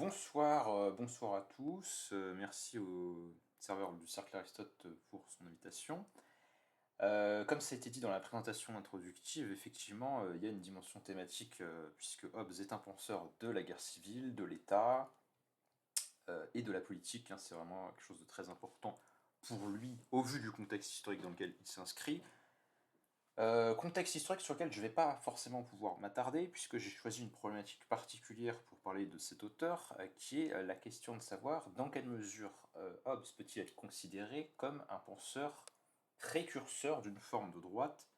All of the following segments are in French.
Bonsoir à tous. Merci au serveur du Cercle Aristote pour son invitation. Comme ça a été dit dans la présentation introductive, effectivement, il y a une dimension thématique, puisque Hobbes est un penseur de la guerre civile, de l'État et de la politique, hein. C'est vraiment quelque chose de très important pour lui, au vu du contexte historique dans lequel il s'inscrit. Contexte historique sur lequel je ne vais pas forcément pouvoir m'attarder, puisque j'ai choisi une problématique particulière pour parler de cet auteur, qui est la question de savoir dans quelle mesure Hobbes peut-il être considéré comme un penseur précurseur d'une forme de droite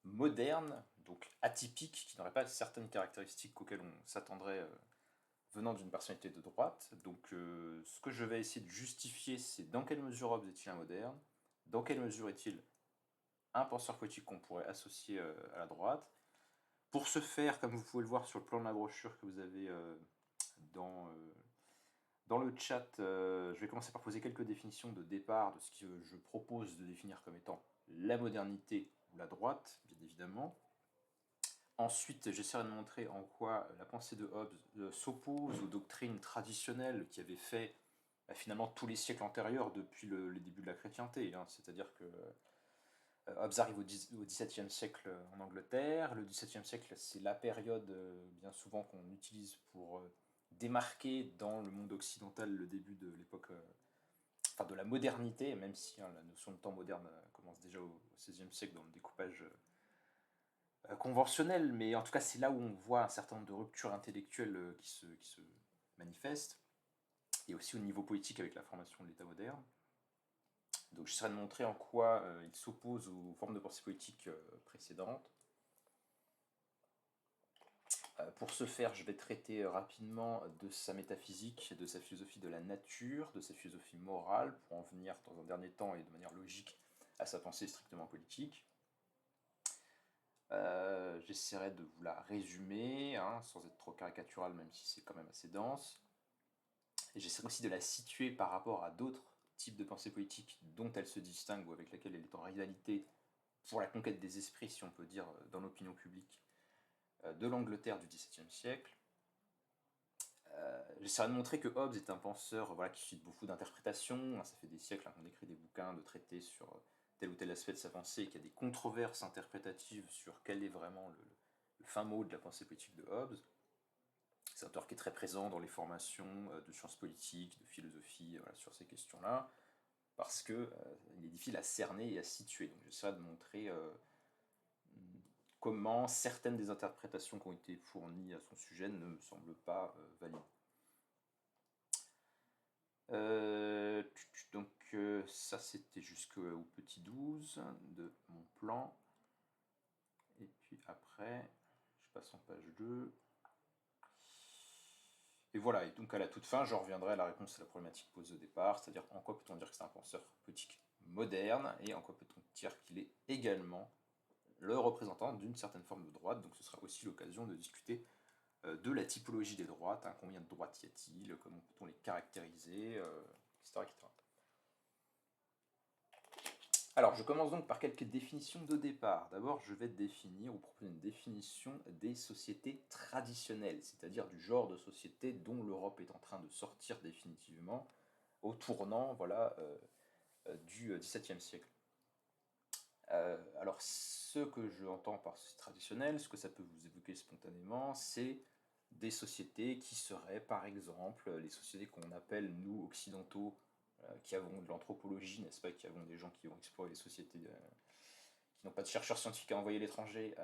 moderne, donc atypique, qui n'aurait pas certaines caractéristiques auxquelles on s'attendrait venant d'une personnalité de droite. Donc ce que je vais essayer de justifier, c'est dans quelle mesure Hobbes est-il un moderne, dans quelle mesure est-il un penseur politique qu'on pourrait associer à la droite. Pour ce faire, comme vous pouvez le voir sur le plan de la brochure que vous avez dans, euh, dans le chat, je vais commencer par poser quelques définitions de départ de ce que je propose de définir comme étant la modernité ou la droite, bien évidemment. Ensuite, j'essaierai de montrer en quoi la pensée de Hobbes s'oppose aux doctrines traditionnelles qui avaient fait finalement tous les siècles antérieurs depuis les débuts de la chrétienté, hein. C'est-à-dire que Hobbes arrive au XVIIe siècle en Angleterre. Le XVIIe siècle, c'est la période bien souvent qu'on utilise pour démarquer dans le monde occidental le début de l'époque, enfin de la modernité, même si hein, la notion de temps moderne commence déjà au XVIe siècle dans le découpage conventionnel, mais en tout cas c'est là où on voit un certain nombre de ruptures intellectuelles qui se manifestent, et aussi au niveau politique avec la formation de l'État moderne. Donc j'essaierai de montrer en quoi il s'oppose aux formes de pensée politique précédentes. Pour ce faire, je vais traiter rapidement de sa métaphysique, de sa philosophie de la nature, de sa philosophie morale, pour en venir dans un dernier temps et de manière logique à sa pensée strictement politique. J'essaierai de vous la résumer, hein, sans être trop caricatural, même si c'est quand même assez dense. Et j'essaierai aussi de la situer par rapport à d'autres types de pensée politique dont elle se distingue ou avec lesquelles elle est en rivalité pour la conquête des esprits, si on peut dire, dans l'opinion publique de l'Angleterre du XVIIe siècle. J'essaierai de montrer que Hobbes est un penseur voilà, qui suscite beaucoup d'interprétations. Ça fait des siècles qu'on écrit des bouquins, de traités sur tel ou tel aspect de sa pensée, et qu'il y a des controverses interprétatives sur quel est vraiment le fin mot de la pensée politique de Hobbes. C'est un auteur qui est très présent dans les formations de sciences politiques, de philosophie, voilà, sur ces questions-là, parce qu'il est difficile à cerner et à situer. Donc j'essaierai de montrer comment certaines des interprétations qui ont été fournies à son sujet ne me semblent pas valides. Ça c'était jusqu'au petit 12 de mon plan. Et puis après, je passe en page 2. Et voilà, et donc à la toute fin, je reviendrai à la réponse à la problématique posée au départ, c'est-à-dire en quoi peut-on dire que c'est un penseur politique moderne, et en quoi peut-on dire qu'il est également le représentant d'une certaine forme de droite. Donc ce sera aussi l'occasion de discuter de la typologie des droites, hein, combien de droites y a-t-il, comment peut-on les caractériser, etc., etc. Alors, je commence donc par quelques définitions de départ. D'abord, je vais définir ou proposer une définition des sociétés traditionnelles, c'est-à-dire du genre de société dont l'Europe est en train de sortir définitivement au tournant voilà, du XVIIe siècle. Alors, ce que je entends par société traditionnelle, ce que ça peut vous évoquer spontanément, c'est des sociétés qui seraient, par exemple, les sociétés qu'on appelle, nous, occidentaux, qui avons de l'anthropologie, n'est-ce pas, qui avons des gens qui ont exploré les sociétés, qui n'ont pas de chercheurs scientifiques à envoyer à l'étranger,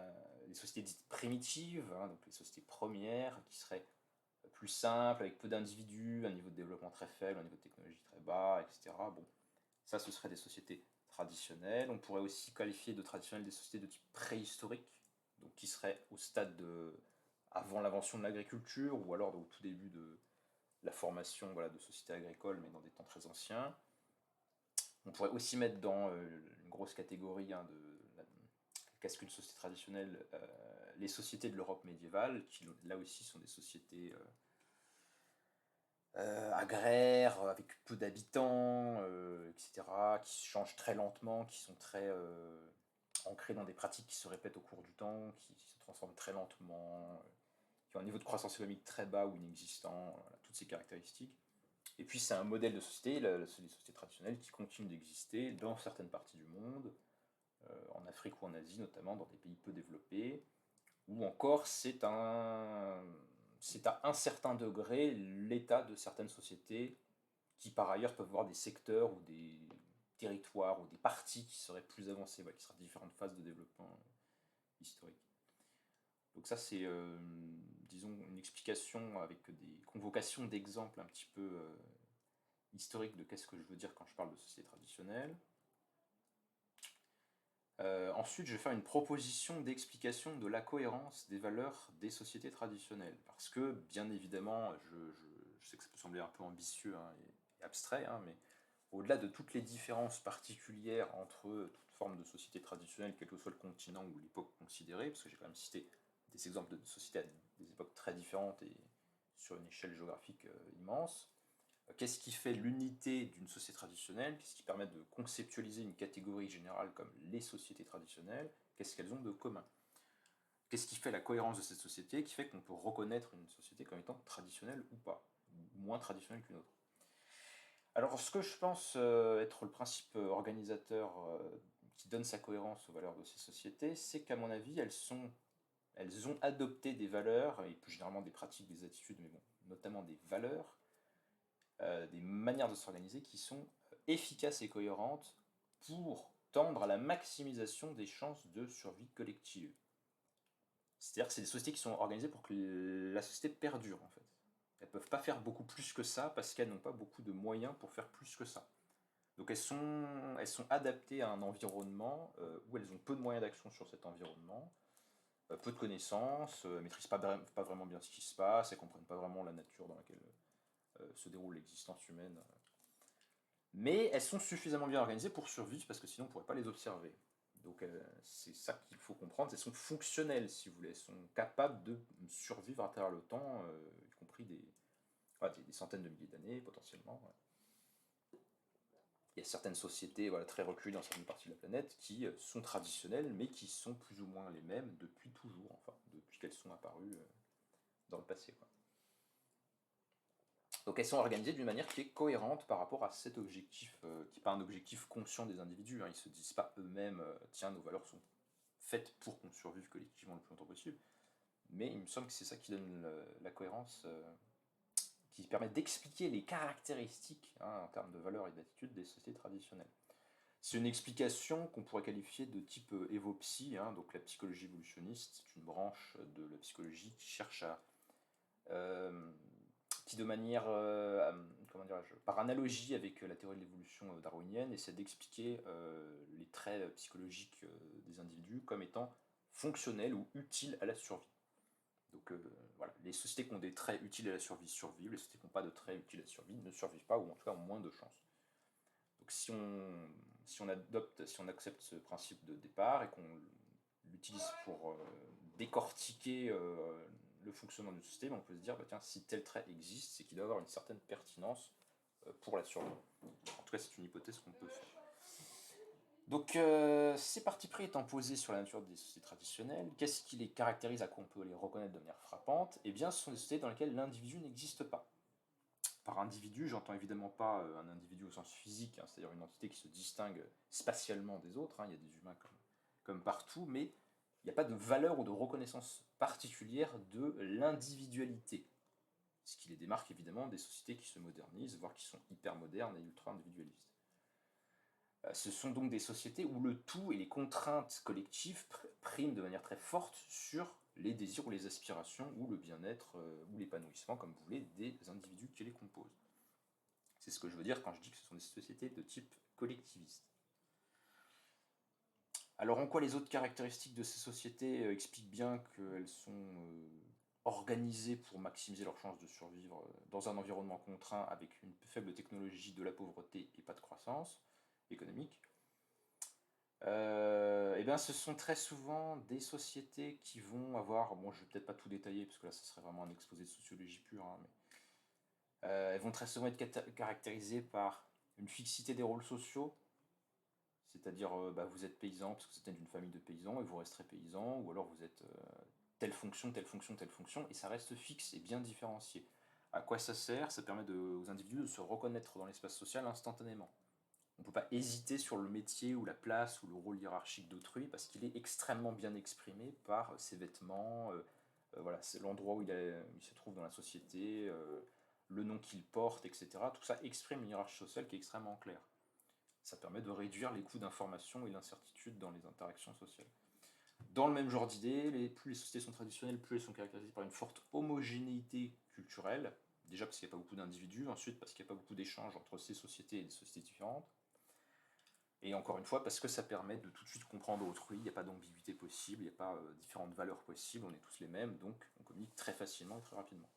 les sociétés dites primitives, hein, donc les sociétés premières, qui seraient plus simples, avec peu d'individus, un niveau de développement très faible, un niveau de technologie très bas, etc. Bon, ça, ce seraient des sociétés traditionnelles. On pourrait aussi qualifier de traditionnelles des sociétés de type préhistorique, donc qui seraient au stade avant l'invention de l'agriculture, ou alors au tout début de la formation voilà, de sociétés agricoles, mais dans des temps très anciens. On pourrait aussi mettre dans une grosse catégorie hein, qu'est-ce qu'une société traditionnelle, les sociétés de l'Europe médiévale, qui là aussi sont des sociétés agraires, avec peu d'habitants, etc., qui changent très lentement, qui sont très ancrées dans des pratiques qui se répètent au cours du temps, qui se transforment très lentement, qui ont un niveau de croissance économique très bas ou inexistant, voilà, toutes ces caractéristiques. Et puis c'est un modèle de société, les sociétés traditionnelles, qui continuent d'exister dans certaines parties du monde, en Afrique ou en Asie notamment, dans des pays peu développés, ou encore c'est à un certain degré l'état de certaines sociétés qui par ailleurs peuvent avoir des secteurs ou des territoires ou des parties qui seraient plus avancées, qui seraient différentes phases de développement historique. Donc ça c'est, disons, une explication avec des convocations d'exemples un petit peu historiques de qu'est-ce que je veux dire quand je parle de société traditionnelle. Ensuite, je vais faire une proposition d'explication de la cohérence des valeurs des sociétés traditionnelles. Parce que, bien évidemment, je sais que ça peut sembler un peu ambitieux hein, et abstrait, hein, mais au-delà de toutes les différences particulières entre toute forme de société traditionnelle, quel que soit le continent ou l'époque considérée, parce que j'ai quand même cité des exemples de sociétés à des époques très différentes et sur une échelle géographique immense, qu'est-ce qui fait l'unité d'une société traditionnelle? Qu'est-ce qui permet de conceptualiser une catégorie générale comme les sociétés traditionnelles? Qu'est-ce qu'elles ont de commun? Qu'est-ce qui fait la cohérence de cette société, qui fait qu'on peut reconnaître une société comme étant traditionnelle ou pas, ou moins traditionnelle qu'une autre? Alors, ce que je pense être le principe organisateur qui donne sa cohérence aux valeurs de ces sociétés, c'est qu'à mon avis, elles ont adopté des valeurs, et plus généralement des pratiques, des attitudes, mais bon, notamment des valeurs, des manières de s'organiser qui sont efficaces et cohérentes pour tendre à la maximisation des chances de survie collective. C'est-à-dire que c'est des sociétés qui sont organisées pour que la société perdure, en fait. Elles ne peuvent pas faire beaucoup plus que ça parce qu'elles n'ont pas beaucoup de moyens pour faire plus que ça. Donc elles sont adaptées à un environnement où elles ont peu de moyens d'action sur cet environnement, peu de connaissances, elles ne maîtrisent pas vraiment bien ce qui se passe, elles ne comprennent pas vraiment la nature dans laquelle se déroule l'existence humaine. Mais elles sont suffisamment bien organisées pour survivre, parce que sinon on ne pourrait pas les observer. Donc c'est ça qu'il faut comprendre, elles sont fonctionnelles, si vous voulez, elles sont capables de survivre à travers le temps, y compris des centaines de milliers d'années potentiellement. Il y a certaines sociétés très reculées dans certaines parties de la planète qui sont traditionnelles, mais qui sont plus ou moins les mêmes depuis toujours, enfin, depuis qu'elles sont apparues dans le passé. Donc elles sont organisées d'une manière qui est cohérente par rapport à cet objectif, qui n'est pas un objectif conscient des individus. Hein. Ils ne se disent pas eux-mêmes, tiens, nos valeurs sont faites pour qu'on survive collectivement le plus longtemps possible. Mais il me semble que c'est ça qui donne la cohérence, qui permet d'expliquer les caractéristiques en termes de valeurs et d'attitudes des sociétés traditionnelles. C'est une explication qu'on pourrait qualifier de type évopsy, donc la psychologie évolutionniste, c'est une branche de la psychologie qui cherche à qui de manière, comment dirais-je, par analogie avec la théorie de l'évolution darwinienne, essaie d'expliquer les traits psychologiques des individus comme étant fonctionnels ou utiles à la survie. Donc voilà, les sociétés qui ont des traits utiles à la survie survivent, les sociétés qui n'ont pas de traits utiles à la survie ne survivent pas, ou en tout cas ont moins de chances. Donc si on accepte ce principe de départ et qu'on l'utilise pour décortiquer le fonctionnement d'une société, on peut se dire, tiens, si tel trait existe, c'est qu'il doit avoir une certaine pertinence pour la survie. En tout cas, c'est une hypothèse qu'on peut faire. Donc, ces partis pris étant posés sur la nature des sociétés traditionnelles, qu'est-ce qui les caractérise, à quoi on peut les reconnaître de manière frappante? Eh bien, ce sont des sociétés dans lesquelles l'individu n'existe pas. Par individu, j'entends évidemment pas un individu au sens physique, c'est-à-dire une entité qui se distingue spatialement des autres, il y a des humains comme partout, mais il n'y a pas de valeur ou de reconnaissance particulière de l'individualité. Ce qui les démarque évidemment des sociétés qui se modernisent, voire qui sont hyper modernes et ultra individualistes. Ce sont donc des sociétés où le tout et les contraintes collectives priment de manière très forte sur les désirs ou les aspirations ou le bien-être ou l'épanouissement, comme vous voulez, des individus qui les composent. C'est ce que je veux dire quand je dis que ce sont des sociétés de type collectiviste. Alors en quoi les autres caractéristiques de ces sociétés expliquent bien qu'elles sont organisées pour maximiser leurs chances de survivre dans un environnement contraint avec une faible technologie, de la pauvreté et pas de croissance économique? Eh bien, ce sont très souvent des sociétés qui vont avoir, bon, je vais peut-être pas tout détailler parce que là, ce serait vraiment un exposé de sociologie pure, mais elles vont très souvent être caractérisées par une fixité des rôles sociaux, c'est-à-dire vous êtes paysan parce que vous êtes d'une famille de paysans et vous resterez paysan, ou alors vous êtes telle fonction, telle fonction, telle fonction, et ça reste fixe et bien différencié. À quoi ça sert? Ça permet aux individus de se reconnaître dans l'espace social instantanément. On ne peut pas hésiter sur le métier ou la place ou le rôle hiérarchique d'autrui parce qu'il est extrêmement bien exprimé par ses vêtements, voilà, c'est l'endroit où il se trouve dans la société, le nom qu'il porte, etc. Tout ça exprime une hiérarchie sociale qui est extrêmement claire. Ça permet de réduire les coûts d'information et l'incertitude dans les interactions sociales. Dans le même genre d'idée, plus les sociétés sont traditionnelles, plus elles sont caractérisées par une forte homogénéité culturelle. Déjà parce qu'il n'y a pas beaucoup d'individus, ensuite parce qu'il n'y a pas beaucoup d'échanges entre ces sociétés et des sociétés différentes. Et encore une fois, parce que ça permet de tout de suite comprendre autrui, il n'y a pas d'ambiguïté possible, il n'y a pas différentes valeurs possibles, on est tous les mêmes, donc on communique très facilement et très rapidement.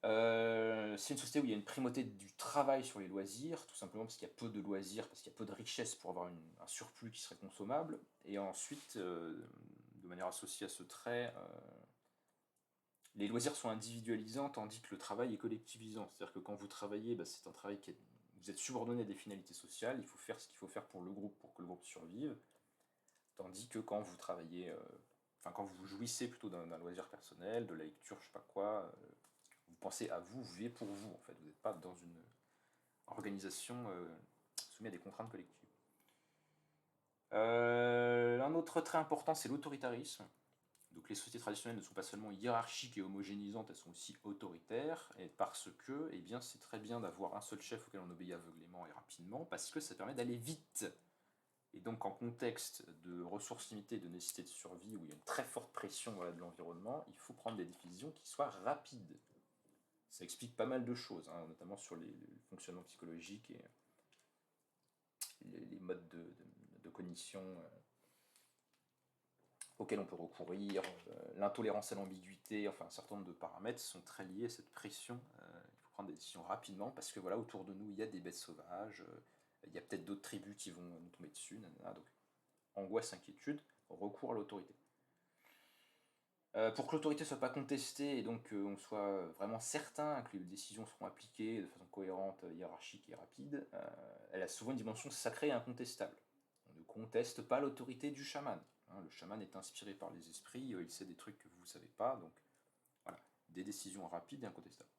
C'est une société où il y a une primauté du travail sur les loisirs, tout simplement parce qu'il y a peu de loisirs, parce qu'il y a peu de richesses pour avoir un surplus qui serait consommable. Et ensuite, de manière associée à ce trait, les loisirs sont individualisants tandis que le travail est collectivisant. C'est-à-dire que quand vous travaillez, c'est un travail vous êtes subordonné à des finalités sociales, il faut faire ce qu'il faut faire pour le groupe, pour que le groupe survive. Tandis que quand vous travaillez, quand vous jouissez plutôt d'un loisir personnel, de la lecture, je sais pas quoi, vous pensez à vous, vous vivez pour vous en fait, vous n'êtes pas dans une organisation soumise à des contraintes collectives. Un autre trait important, c'est l'autoritarisme. Donc les sociétés traditionnelles ne sont pas seulement hiérarchiques et homogénéisantes, elles sont aussi autoritaires, et parce que eh bien, c'est très bien d'avoir un seul chef auquel on obéit aveuglément et rapidement, parce que ça permet d'aller vite. Et donc en contexte de ressources limitées, de nécessité de survie, où il y a une très forte pression de l'environnement, il faut prendre des décisions qui soient rapides. Ça explique pas mal de choses, notamment sur le fonctionnement psychologique et les modes de cognition auxquels on peut recourir, l'intolérance à l'ambiguïté, enfin un certain nombre de paramètres sont très liés à cette pression. Il faut prendre des décisions rapidement parce que voilà, autour de nous, il y a des bêtes sauvages, il y a peut-être d'autres tribus qui vont nous tomber dessus, donc angoisse, inquiétude, recours à l'autorité. Pour que l'autorité ne soit pas contestée et donc qu'on soit vraiment certain que les décisions seront appliquées de façon cohérente, hiérarchique et rapide, elle a souvent une dimension sacrée et incontestable. On ne conteste pas l'autorité du chaman. Le chaman est inspiré par les esprits, il sait des trucs que vous ne savez pas, donc voilà, des décisions rapides et incontestables.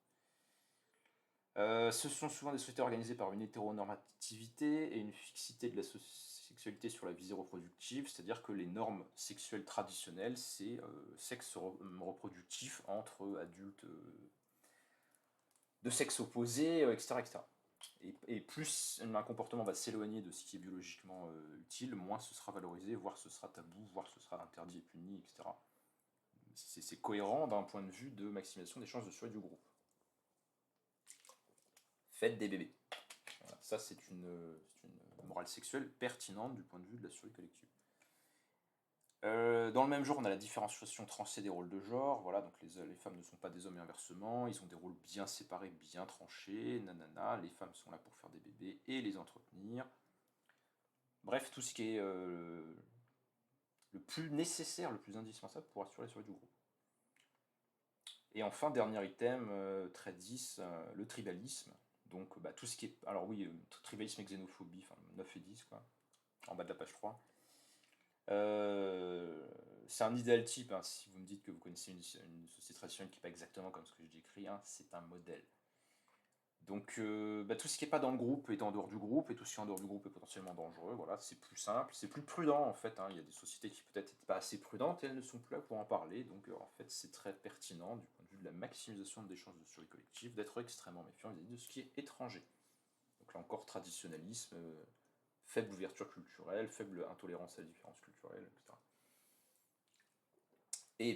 Ce sont souvent des sociétés organisées par une hétéronormativité et une fixité de la sexualité sur la visée reproductive, c'est-à-dire que les normes sexuelles traditionnelles, c'est sexe reproductif entre adultes de sexe opposé, etc. etc. Et plus un comportement va s'éloigner de ce qui est biologiquement utile, moins ce sera valorisé, voire ce sera tabou, voire ce sera interdit et puni, etc. C'est cohérent d'un point de vue de maximisation des chances de survie du groupe. Faites des bébés. Voilà, ça, c'est une morale sexuelle pertinente du point de vue de la survie collective. Dans le même genre, on a la différenciation tranchée des rôles de genre. Voilà, donc les femmes ne sont pas des hommes et inversement. Ils ont des rôles bien séparés, bien tranchés. Nanana, les femmes sont là pour faire des bébés et les entretenir. Bref, tout ce qui est le plus nécessaire, le plus indispensable pour assurer la survie du groupe. Et enfin, dernier item, trait 10, le tribalisme. Donc tout ce qui est... Alors oui, tribalisme et xénophobie, enfin 9 et 10, quoi, en bas de la page 3. C'est un idéal type, si vous me dites que vous connaissez une société traditionnelle qui n'est pas exactement comme ce que j'ai décrit, c'est un modèle. Donc tout ce qui n'est pas dans le groupe est en dehors du groupe, et tout ce qui est en dehors du groupe est potentiellement dangereux. Voilà, c'est plus simple, c'est plus prudent en fait. Il y a des sociétés qui peut-être n'étaient pas assez prudentes et elles ne sont plus là pour en parler. Donc en fait c'est très pertinent du point de vue de la maximisation des chances de survie collective d'être extrêmement méfiant vis-à-vis de ce qui est étranger. Donc là encore traditionnalisme, faible ouverture culturelle, faible intolérance à la différence culturelle, etc. Et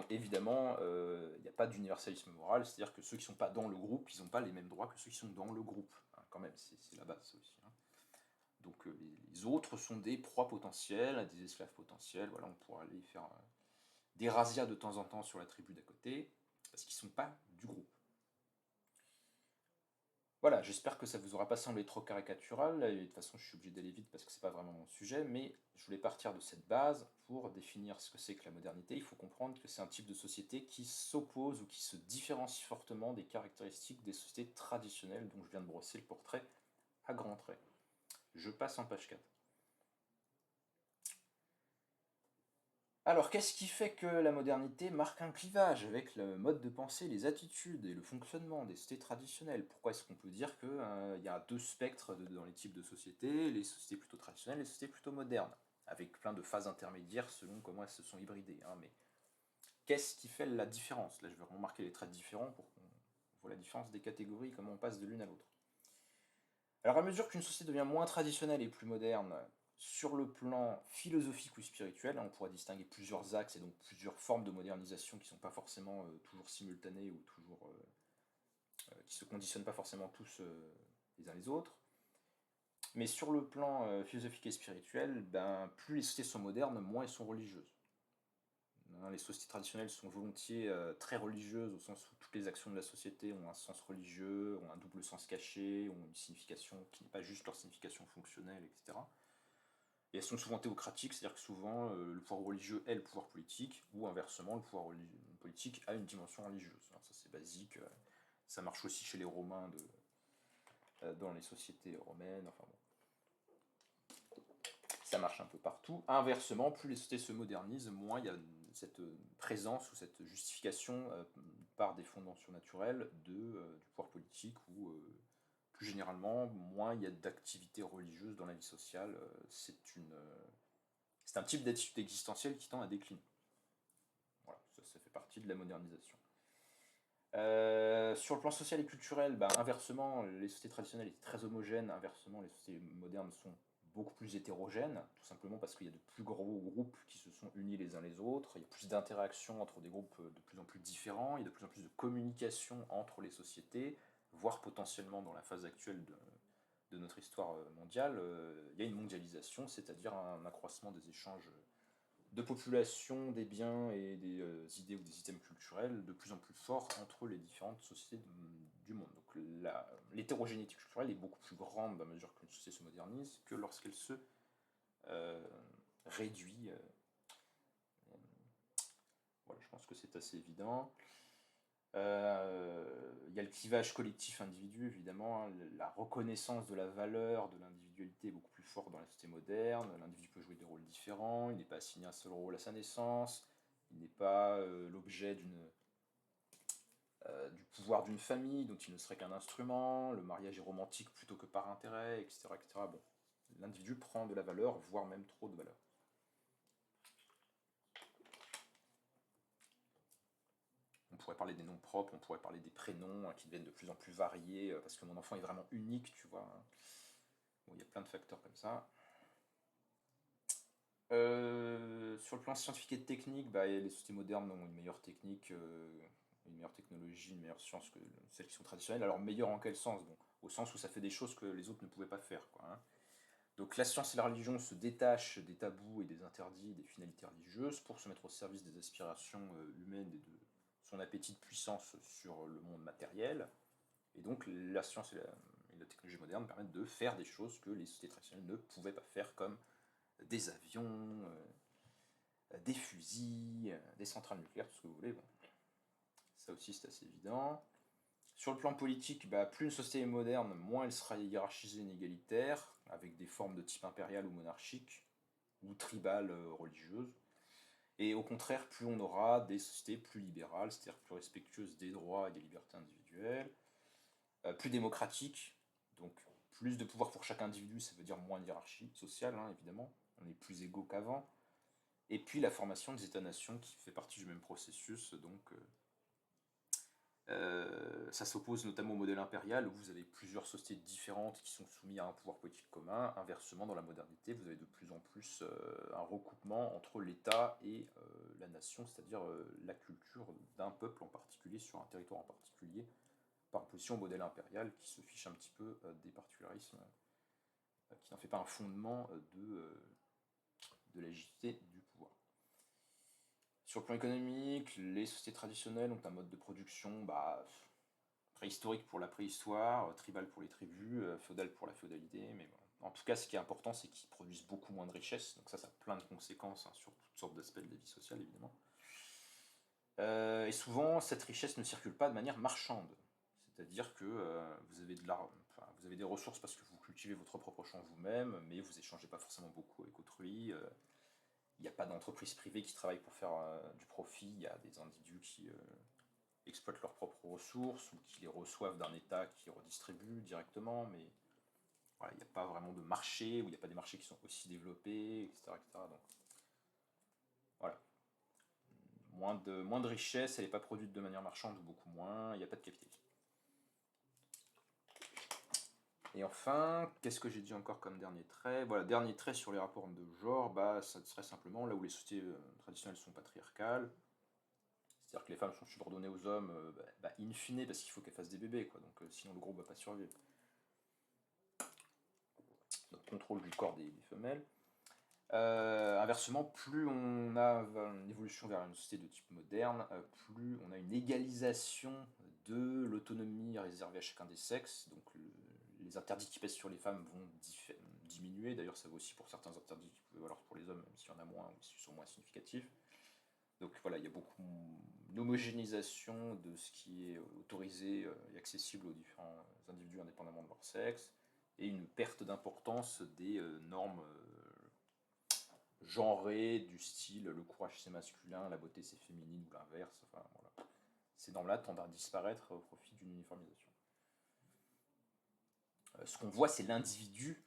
évidemment, il n'y a pas d'universalisme moral, c'est-à-dire que ceux qui ne sont pas dans le groupe, ils n'ont pas les mêmes droits que ceux qui sont dans le groupe. Quand même, c'est la base aussi. Donc les autres sont des proies potentielles, des esclaves potentiels. Voilà, on pourra aller faire des razzias de temps en temps sur la tribu d'à côté, parce qu'ils ne sont pas du groupe. Voilà, j'espère que ça vous aura pas semblé trop caricatural, et de toute façon je suis obligé d'aller vite parce que c'est pas vraiment mon sujet, mais je voulais partir de cette base pour définir ce que c'est que la modernité. Il faut comprendre que c'est un type de société qui s'oppose ou qui se différencie fortement des caractéristiques des sociétés traditionnelles dont je viens de brosser le portrait à grands traits. Je passe en page 4. Alors, qu'est-ce qui fait que la modernité marque un clivage avec le mode de pensée, les attitudes et le fonctionnement des sociétés traditionnelles? Pourquoi est-ce qu'on peut dire qu'il y a deux spectres dans les types de sociétés, les sociétés plutôt traditionnelles et les sociétés plutôt modernes, avec plein de phases intermédiaires selon comment elles se sont hybridées, hein, mais qu'est-ce qui fait la différence? Là, je vais remarquer les traits différents pour qu'on voit la différence des catégories, comment on passe de l'une à l'autre. Alors, à mesure qu'une société devient moins traditionnelle et plus moderne, sur le plan philosophique ou spirituel, on pourrait distinguer plusieurs axes et donc plusieurs formes de modernisation qui ne sont pas forcément toujours simultanées ou toujours, qui se conditionnent pas forcément tous les uns les autres. Mais sur le plan philosophique et spirituel, ben, plus les sociétés sont modernes, moins elles sont religieuses. Hein, les sociétés traditionnelles sont volontiers très religieuses, au sens où toutes les actions de la société ont un sens religieux, ont un double sens caché, ont une signification qui n'est pas juste leur signification fonctionnelle, etc. Et elles sont souvent théocratiques, c'est-à-dire que souvent le pouvoir religieux est le pouvoir politique, ou inversement, le pouvoir politique a une dimension religieuse. Alors ça c'est basique, ça marche aussi chez les Romains dans les sociétés romaines, enfin bon. Ça marche un peu partout. Inversement, plus les sociétés se modernisent, moins il y a cette présence ou cette justification par des fondements surnaturels du pouvoir politique ou plus généralement, moins il y a d'activités religieuses dans la vie sociale. C'est un type d'attitude existentielle qui tend à décliner. Voilà, ça fait partie de la modernisation. Sur le plan social et culturel, bah, inversement, les sociétés traditionnelles étaient très homogènes. Inversement, les sociétés modernes sont beaucoup plus hétérogènes, tout simplement parce qu'il y a de plus gros groupes qui se sont unis les uns les autres. Il y a plus d'interactions entre des groupes de plus en plus différents. Il y a de plus en plus de communication entre les sociétés, voire potentiellement dans la phase actuelle de notre histoire mondiale, il y a une mondialisation, c'est-à-dire un accroissement des échanges de population, des biens et des idées ou des items culturels de plus en plus forts entre les différentes sociétés du monde. Donc l'hétérogénéité culturelle est beaucoup plus grande à mesure qu'une société se modernise que lorsqu'elle se euh, réduit. Voilà, je pense que c'est assez évident. Il y a le clivage collectif-individu, évidemment. Hein. La reconnaissance de la valeur de l'individualité est beaucoup plus forte dans la société moderne. L'individu peut jouer des rôles différents. Il n'est pas assigné un seul rôle à sa naissance. Il n'est pas l'objet du pouvoir d'une famille dont il ne serait qu'un instrument. Le mariage est romantique plutôt que par intérêt, etc. etc. Bon, l'individu prend de la valeur, voire même trop de valeur. On pourrait parler des noms propres, on pourrait parler des prénoms qui deviennent de plus en plus variés, parce que mon enfant est vraiment unique, tu vois. Hein. Bon, il y a plein de facteurs comme ça. Sur le plan scientifique et technique, bah, les sociétés modernes ont une meilleure technique, une meilleure technologie, une meilleure science que celles qui sont traditionnelles. Alors meilleure en quel sens? Bon, au sens où ça fait des choses que les autres ne pouvaient pas faire, quoi. Hein. Donc la science et la religion se détachent des tabous et des interdits, des finalités religieuses pour se mettre au service des aspirations humaines et de son appétit de puissance sur le monde matériel. Et donc la science et la technologie moderne permettent de faire des choses que les sociétés traditionnelles ne pouvaient pas faire, comme des avions, des fusils, des centrales nucléaires, tout ce que vous voulez. Bon. Ça aussi c'est assez évident. Sur le plan politique, bah, plus une société est moderne, moins elle sera hiérarchisée et inégalitaire, avec des formes de type impérial ou monarchique, ou tribales religieuses. Et au contraire, plus on aura des sociétés plus libérales, c'est-à-dire plus respectueuses des droits et des libertés individuelles, plus démocratiques, donc plus de pouvoir pour chaque individu, ça veut dire moins de hiérarchie sociale, hein, évidemment, on est plus égaux qu'avant. Et puis la formation des États-nations qui fait partie du même processus, donc ça s'oppose notamment au modèle impérial où vous avez plusieurs sociétés différentes qui sont soumises à un pouvoir politique commun. Inversement, dans la modernité, vous avez de plus en plus un recoupement entre l'État et la nation, c'est-à-dire la culture d'un peuple en particulier sur un territoire en particulier, par opposition au modèle impérial qui se fiche un petit peu des particularismes, qui n'en fait pas un fondement de la légitimité du pouvoir. Sur le plan économique, les sociétés traditionnelles ont un mode de production préhistorique pour la préhistoire, tribal pour les tribus, féodal pour la féodalité. Mais bon. En tout cas, ce qui est important, c'est qu'ils produisent beaucoup moins de richesses. Donc ça a plein de conséquences hein, sur toutes sortes d'aspects de la vie sociale, évidemment. Et souvent, cette richesse ne circule pas de manière marchande. C'est-à-dire que vous avez des ressources parce que vous cultivez votre propre champ vous-même, mais vous échangez pas forcément beaucoup avec autrui. Il n'y a pas d'entreprise privée qui travaille pour faire du profit, il y a des individus qui exploitent leurs propres ressources ou qui les reçoivent d'un État qui redistribue directement, mais voilà, il n'y a pas vraiment de marché, ou il n'y a pas des marchés qui sont aussi développés, etc. etc. Donc voilà, moins de richesse, elle n'est pas produite de manière marchande, ou beaucoup moins, il n'y a pas de capitalisme. Et enfin, qu'est-ce que j'ai dit encore comme dernier trait? Voilà, dernier trait sur les rapports de genre, bah, ça serait simplement là où les sociétés traditionnelles sont patriarcales, c'est-à-dire que les femmes sont subordonnées aux hommes, in fine, parce qu'il faut qu'elles fassent des bébés, quoi, donc sinon le groupe va pas survivre. Donc contrôle du corps des femelles. Inversement, plus on a une évolution vers une société de type moderne, plus on a une égalisation de l'autonomie réservée à chacun des sexes. Donc les interdits qui pèsent sur les femmes vont diminuer. D'ailleurs, ça vaut aussi pour certains interdits qui peuvent valoir pour les hommes, même s'il y en a moins ou s'ils sont moins significatifs. Donc voilà, il y a beaucoup d'homogénéisation de ce qui est autorisé et accessible aux différents individus indépendamment de leur sexe, et une perte d'importance des normes genrées du style le courage c'est masculin, la beauté c'est féminine ou l'inverse. Enfin, voilà. Ces normes-là tendent à disparaître au profit d'une uniformisation. Ce qu'on voit, c'est l'individu,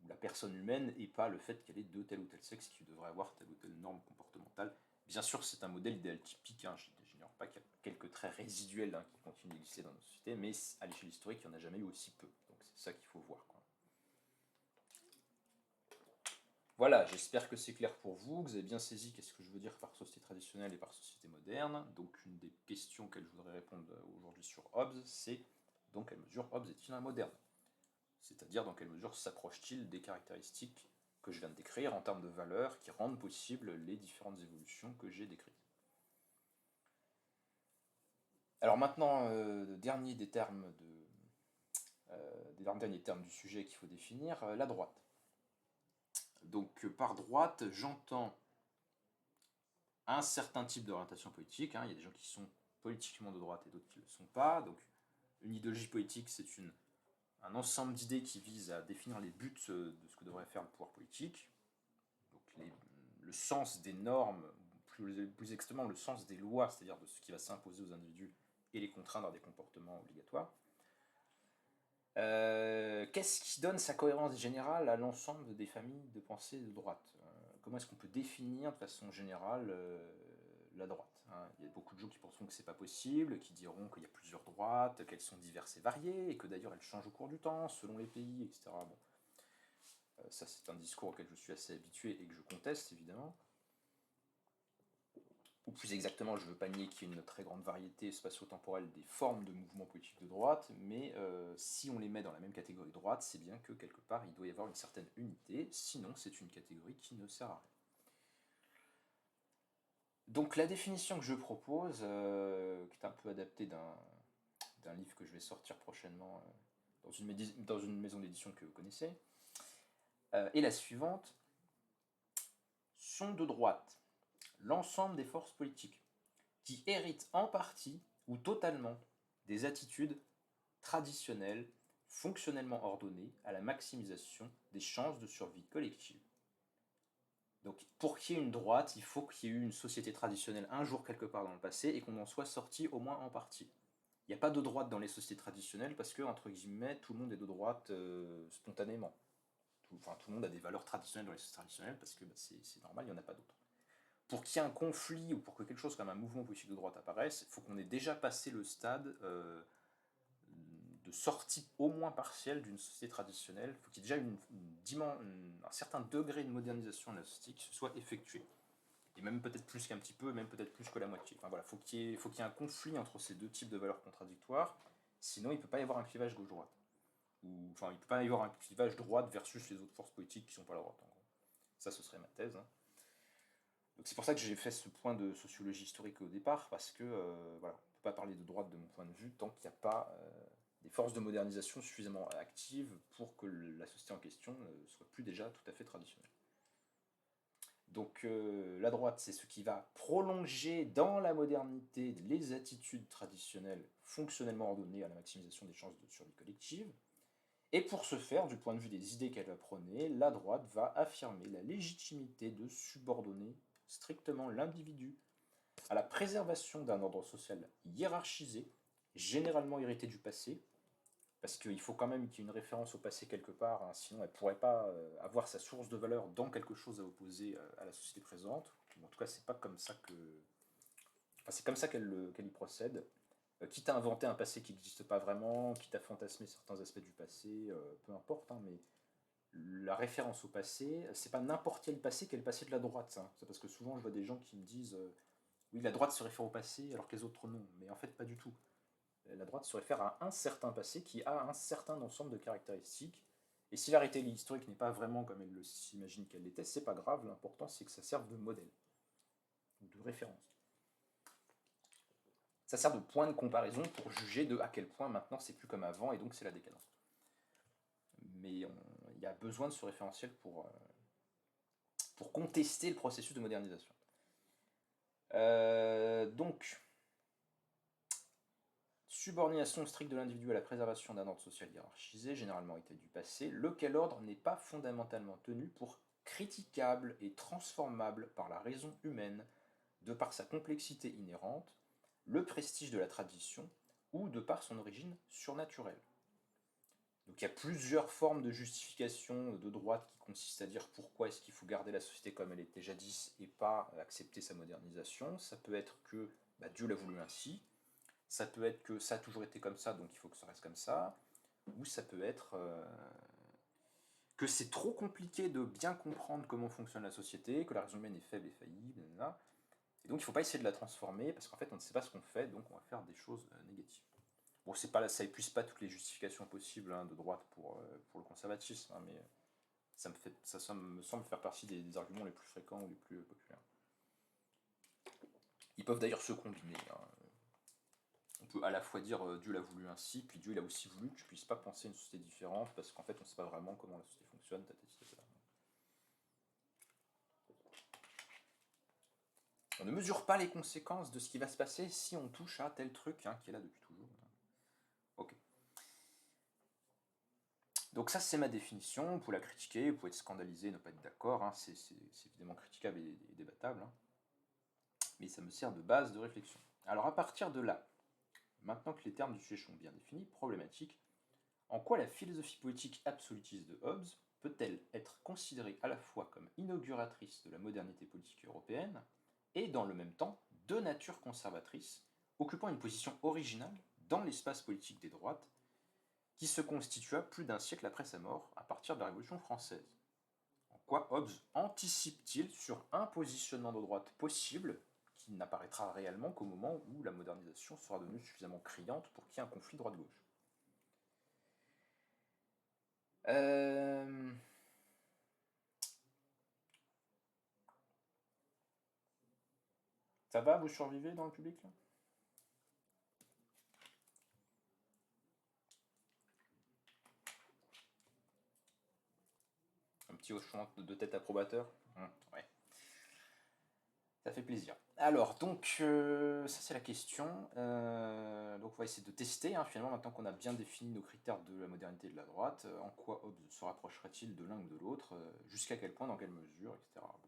ou la personne humaine, et pas le fait qu'elle ait de tel ou tel sexe qui devrait avoir telle ou telle norme comportementale. Bien sûr, c'est un modèle idéal typique, hein, je n'ignore pas qu'il y a quelques traits résiduels qui continuent d'exister dans nos sociétés, mais à l'échelle historique, il n'y en a jamais eu aussi peu. Donc c'est ça qu'il faut voir, quoi. Voilà, j'espère que c'est clair pour vous, que vous avez bien saisi qu'est-ce que je veux dire par société traditionnelle et par société moderne. Donc une des questions auxquelles je voudrais répondre aujourd'hui sur Hobbes, c'est dans quelle mesure Hobbes est-il un moderne? C'est-à-dire dans quelle mesure s'approche-t-il des caractéristiques que je viens de décrire en termes de valeurs qui rendent possibles les différentes évolutions que j'ai décrites. Alors maintenant, dernier des termes derniers termes du sujet qu'il faut définir, la droite. Donc par droite, j'entends un certain type d'orientation politique. Il y a des gens qui sont politiquement de droite et d'autres qui ne le sont pas. Donc une idéologie politique, c'est un ensemble d'idées qui vise à définir les buts de ce que devrait faire le pouvoir politique. Donc le sens des normes, plus exactement le sens des lois, c'est-à-dire de ce qui va s'imposer aux individus et les contraindre à des comportements obligatoires. Qu'est-ce qui donne sa cohérence générale à l'ensemble des familles de pensée de droite? Comment est-ce qu'on peut définir de façon générale la droite? Il y a beaucoup de gens qui penseront que c'est pas possible, qui diront qu'il y a plusieurs droites, qu'elles sont diverses et variées, et que d'ailleurs elles changent au cours du temps, selon les pays, etc. Bon. Ça, c'est un discours auquel je suis assez habitué et que je conteste, évidemment. Ou plus exactement, je ne veux pas nier qu'il y ait une très grande variété spatio-temporelle des formes de mouvements politiques de droite, mais si on les met dans la même catégorie de droite, c'est bien que quelque part il doit y avoir une certaine unité, sinon c'est une catégorie qui ne sert à rien. Donc la définition que je propose, qui est un peu adaptée d'un livre que je vais sortir prochainement dans une maison d'édition que vous connaissez, est la suivante. Sont de droite l'ensemble des forces politiques qui héritent en partie ou totalement des attitudes traditionnelles, fonctionnellement ordonnées à la maximisation des chances de survie collective. Donc pour qu'il y ait une droite, il faut qu'il y ait eu une société traditionnelle un jour quelque part dans le passé et qu'on en soit sorti au moins en partie. Il n'y a pas de droite dans les sociétés traditionnelles parce que, entre guillemets, tout le monde est de droite spontanément. Tout le monde a des valeurs traditionnelles dans les sociétés traditionnelles parce que c'est normal, il n'y en a pas d'autres. Pour qu'il y ait un conflit ou pour que quelque chose comme un mouvement politique de droite apparaisse, il faut qu'on ait déjà passé le stade de sortie au moins partielle d'une société traditionnelle. Il faut qu'il y ait déjà un certain degré de modernisation de la société qui se soit effectué. Et même peut-être plus qu'un petit peu, même peut-être plus que la moitié. Enfin voilà, faut qu'il y ait un conflit entre ces deux types de valeurs contradictoires, sinon il ne peut pas y avoir un clivage gauche-droite. Enfin, il ne peut pas y avoir un clivage droite versus les autres forces politiques qui ne sont pas la droite, en gros. Ça, ce serait ma thèse. Donc c'est pour ça que j'ai fait ce point de sociologie historique au départ, parce que voilà, on ne peut pas parler de droite de mon point de vue tant qu'il n'y a pas des forces de modernisation suffisamment actives pour que la société en question ne soit plus déjà tout à fait traditionnelle. Donc la droite, c'est ce qui va prolonger dans la modernité les attitudes traditionnelles fonctionnellement ordonnées à la maximisation des chances de survie collective. Et pour ce faire, du point de vue des idées qu'elle va prôner, la droite va affirmer la légitimité de subordonner strictement l'individu à la préservation d'un ordre social hiérarchisé, généralement hérité du passé, parce qu'il faut quand même qu'il y ait une référence au passé quelque part, hein, sinon elle ne pourrait pas avoir sa source de valeur dans quelque chose à opposer à la société présente. En tout cas, c'est pas comme ça que, enfin, c'est comme ça qu'elle y procède. Quitte à inventer un passé qui n'existe pas vraiment, quitte à fantasmer certains aspects du passé, peu importe, hein, mais la référence au passé, c'est pas n'importe quel passé qu'est le passé de la droite. Hein. C'est parce que souvent je vois des gens qui me disent oui, la droite se réfère au passé alors que les autres non, mais en fait pas du tout. La droite se réfère à un certain passé qui a un certain ensemble de caractéristiques. Et si la réalité historique n'est pas vraiment comme elle s'imagine qu'elle l'était, c'est pas grave, l'important c'est que ça serve de modèle, ou de référence. Ça sert de point de comparaison pour juger de à quel point maintenant c'est plus comme avant et donc c'est la décadence. Mais il y a besoin de ce référentiel pour contester le processus de modernisation. Donc, subordination stricte de l'individu à la préservation d'un ordre social hiérarchisé, généralement hérité du passé, lequel ordre n'est pas fondamentalement tenu pour critiquable et transformable par la raison humaine, de par sa complexité inhérente, le prestige de la tradition ou de par son origine surnaturelle. Donc il y a plusieurs formes de justification de droite qui consistent à dire pourquoi est-ce qu'il faut garder la société comme elle était jadis et pas accepter sa modernisation. Ça peut être que Dieu l'a voulu ainsi, ça peut être que ça a toujours été comme ça, donc il faut que ça reste comme ça, ou ça peut être que c'est trop compliqué de bien comprendre comment fonctionne la société, que la raison humaine est faible et faillible, etc. Et donc il ne faut pas essayer de la transformer, parce qu'en fait on ne sait pas ce qu'on fait, donc on va faire des choses négatives. Bon, c'est pas, ça épuise pas toutes les justifications possibles de droite pour le conservatisme, hein, mais ça me semble faire partie des arguments les plus fréquents ou les plus populaires. Ils peuvent d'ailleurs se combiner. Hein. On peut à la fois dire Dieu l'a voulu ainsi, puis Dieu il a aussi voulu que tu puisses pas penser une société différente, parce qu'en fait on ne sait pas vraiment comment la société fonctionne, On ne mesure pas les conséquences de ce qui va se passer si on touche à tel truc qui est là depuis toujours. Ok. Donc ça c'est ma définition, vous pouvez la critiquer, vous pouvez être scandalisé, ne pas être d'accord, hein, c'est évidemment critiquable et débattable, hein, mais ça me sert de base de réflexion. Alors à partir de là, maintenant que les termes du sujet sont bien définis, problématique, en quoi la philosophie politique absolutiste de Hobbes peut-elle être considérée à la fois comme inauguratrice de la modernité politique européenne et dans le même temps de nature conservatrice, occupant une position originale dans l'espace politique des droites qui se constitua plus d'un siècle après sa mort, à partir de la Révolution française. En quoi Hobbes anticipe-t-il sur un positionnement de droite possible qui n'apparaîtra réellement qu'au moment où la modernisation sera devenue suffisamment criante pour qu'il y ait un conflit droite-gauche. Ça va, vous survivez dans le public là? Un petit hochement de tête approbateur. Ouais. Ça fait plaisir. Alors, donc, ça c'est la question. Donc, on va essayer de tester, hein, finalement, maintenant qu'on a bien défini nos critères de la modernité et de la droite, en quoi Hobbes se rapprocherait-il de l'un ou de l'autre, jusqu'à quel point, dans quelle mesure, etc. Bon.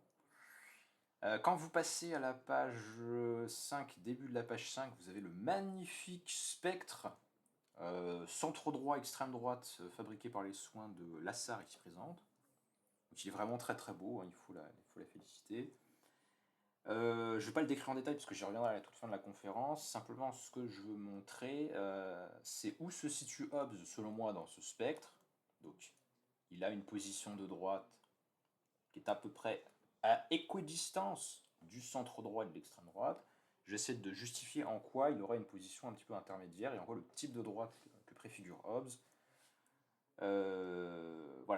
Quand vous passez à la page 5, début de la page 5, vous avez le magnifique spectre centre-droit, extrême droite, fabriqué par les soins de Lassarre qui se présente. Donc, il est vraiment très très beau, hein, il faut la féliciter. Je ne vais pas le décrire en détail parce que j'y reviendrai à la toute fin de la conférence. Simplement, ce que je veux montrer, c'est où se situe Hobbes, selon moi, dans ce spectre. Donc, il a une position de droite qui est à peu près à équidistance du centre droit et de l'extrême droite. J'essaie de justifier en quoi il aurait une position un petit peu intermédiaire et en quoi le type de droite que préfigure Hobbes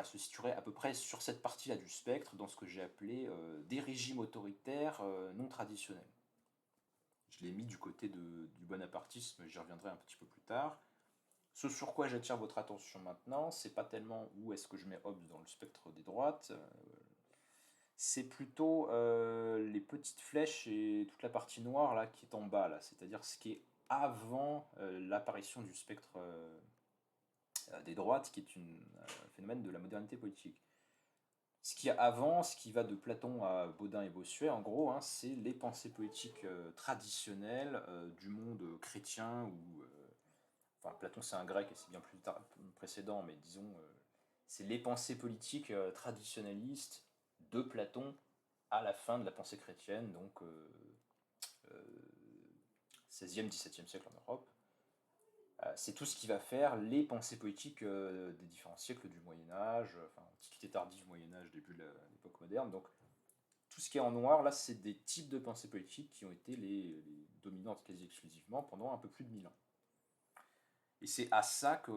se situerait à peu près sur cette partie-là du spectre, dans ce que j'ai appelé des régimes autoritaires non traditionnels. Je l'ai mis du côté du bonapartisme, j'y reviendrai un petit peu plus tard. Ce sur quoi j'attire votre attention maintenant, c'est pas tellement où est-ce que je mets Hobbes dans le spectre des droites, c'est plutôt les petites flèches et toute la partie noire là qui est en bas là, c'est-à-dire ce qui est avant l'apparition du spectre des droites, qui est un phénomène de la modernité politique. Ce qui avant, ce qui va de Platon à Bodin et Bossuet, en gros, hein, c'est les pensées politiques traditionnelles du monde chrétien, enfin Platon c'est un grec et c'est bien plus précédent, mais disons, c'est les pensées politiques traditionnalistes de Platon à la fin de la pensée chrétienne, donc 16e, 17e siècle en Europe. C'est tout ce qui va faire les pensées politiques des différents siècles du Moyen-Âge, enfin Antiquité tardive, Moyen-Âge, début de l'époque moderne. Donc tout ce qui est en noir, là, c'est des types de pensées politiques qui ont été les dominantes quasi exclusivement pendant un peu plus de 1000 ans. Et c'est à ça que,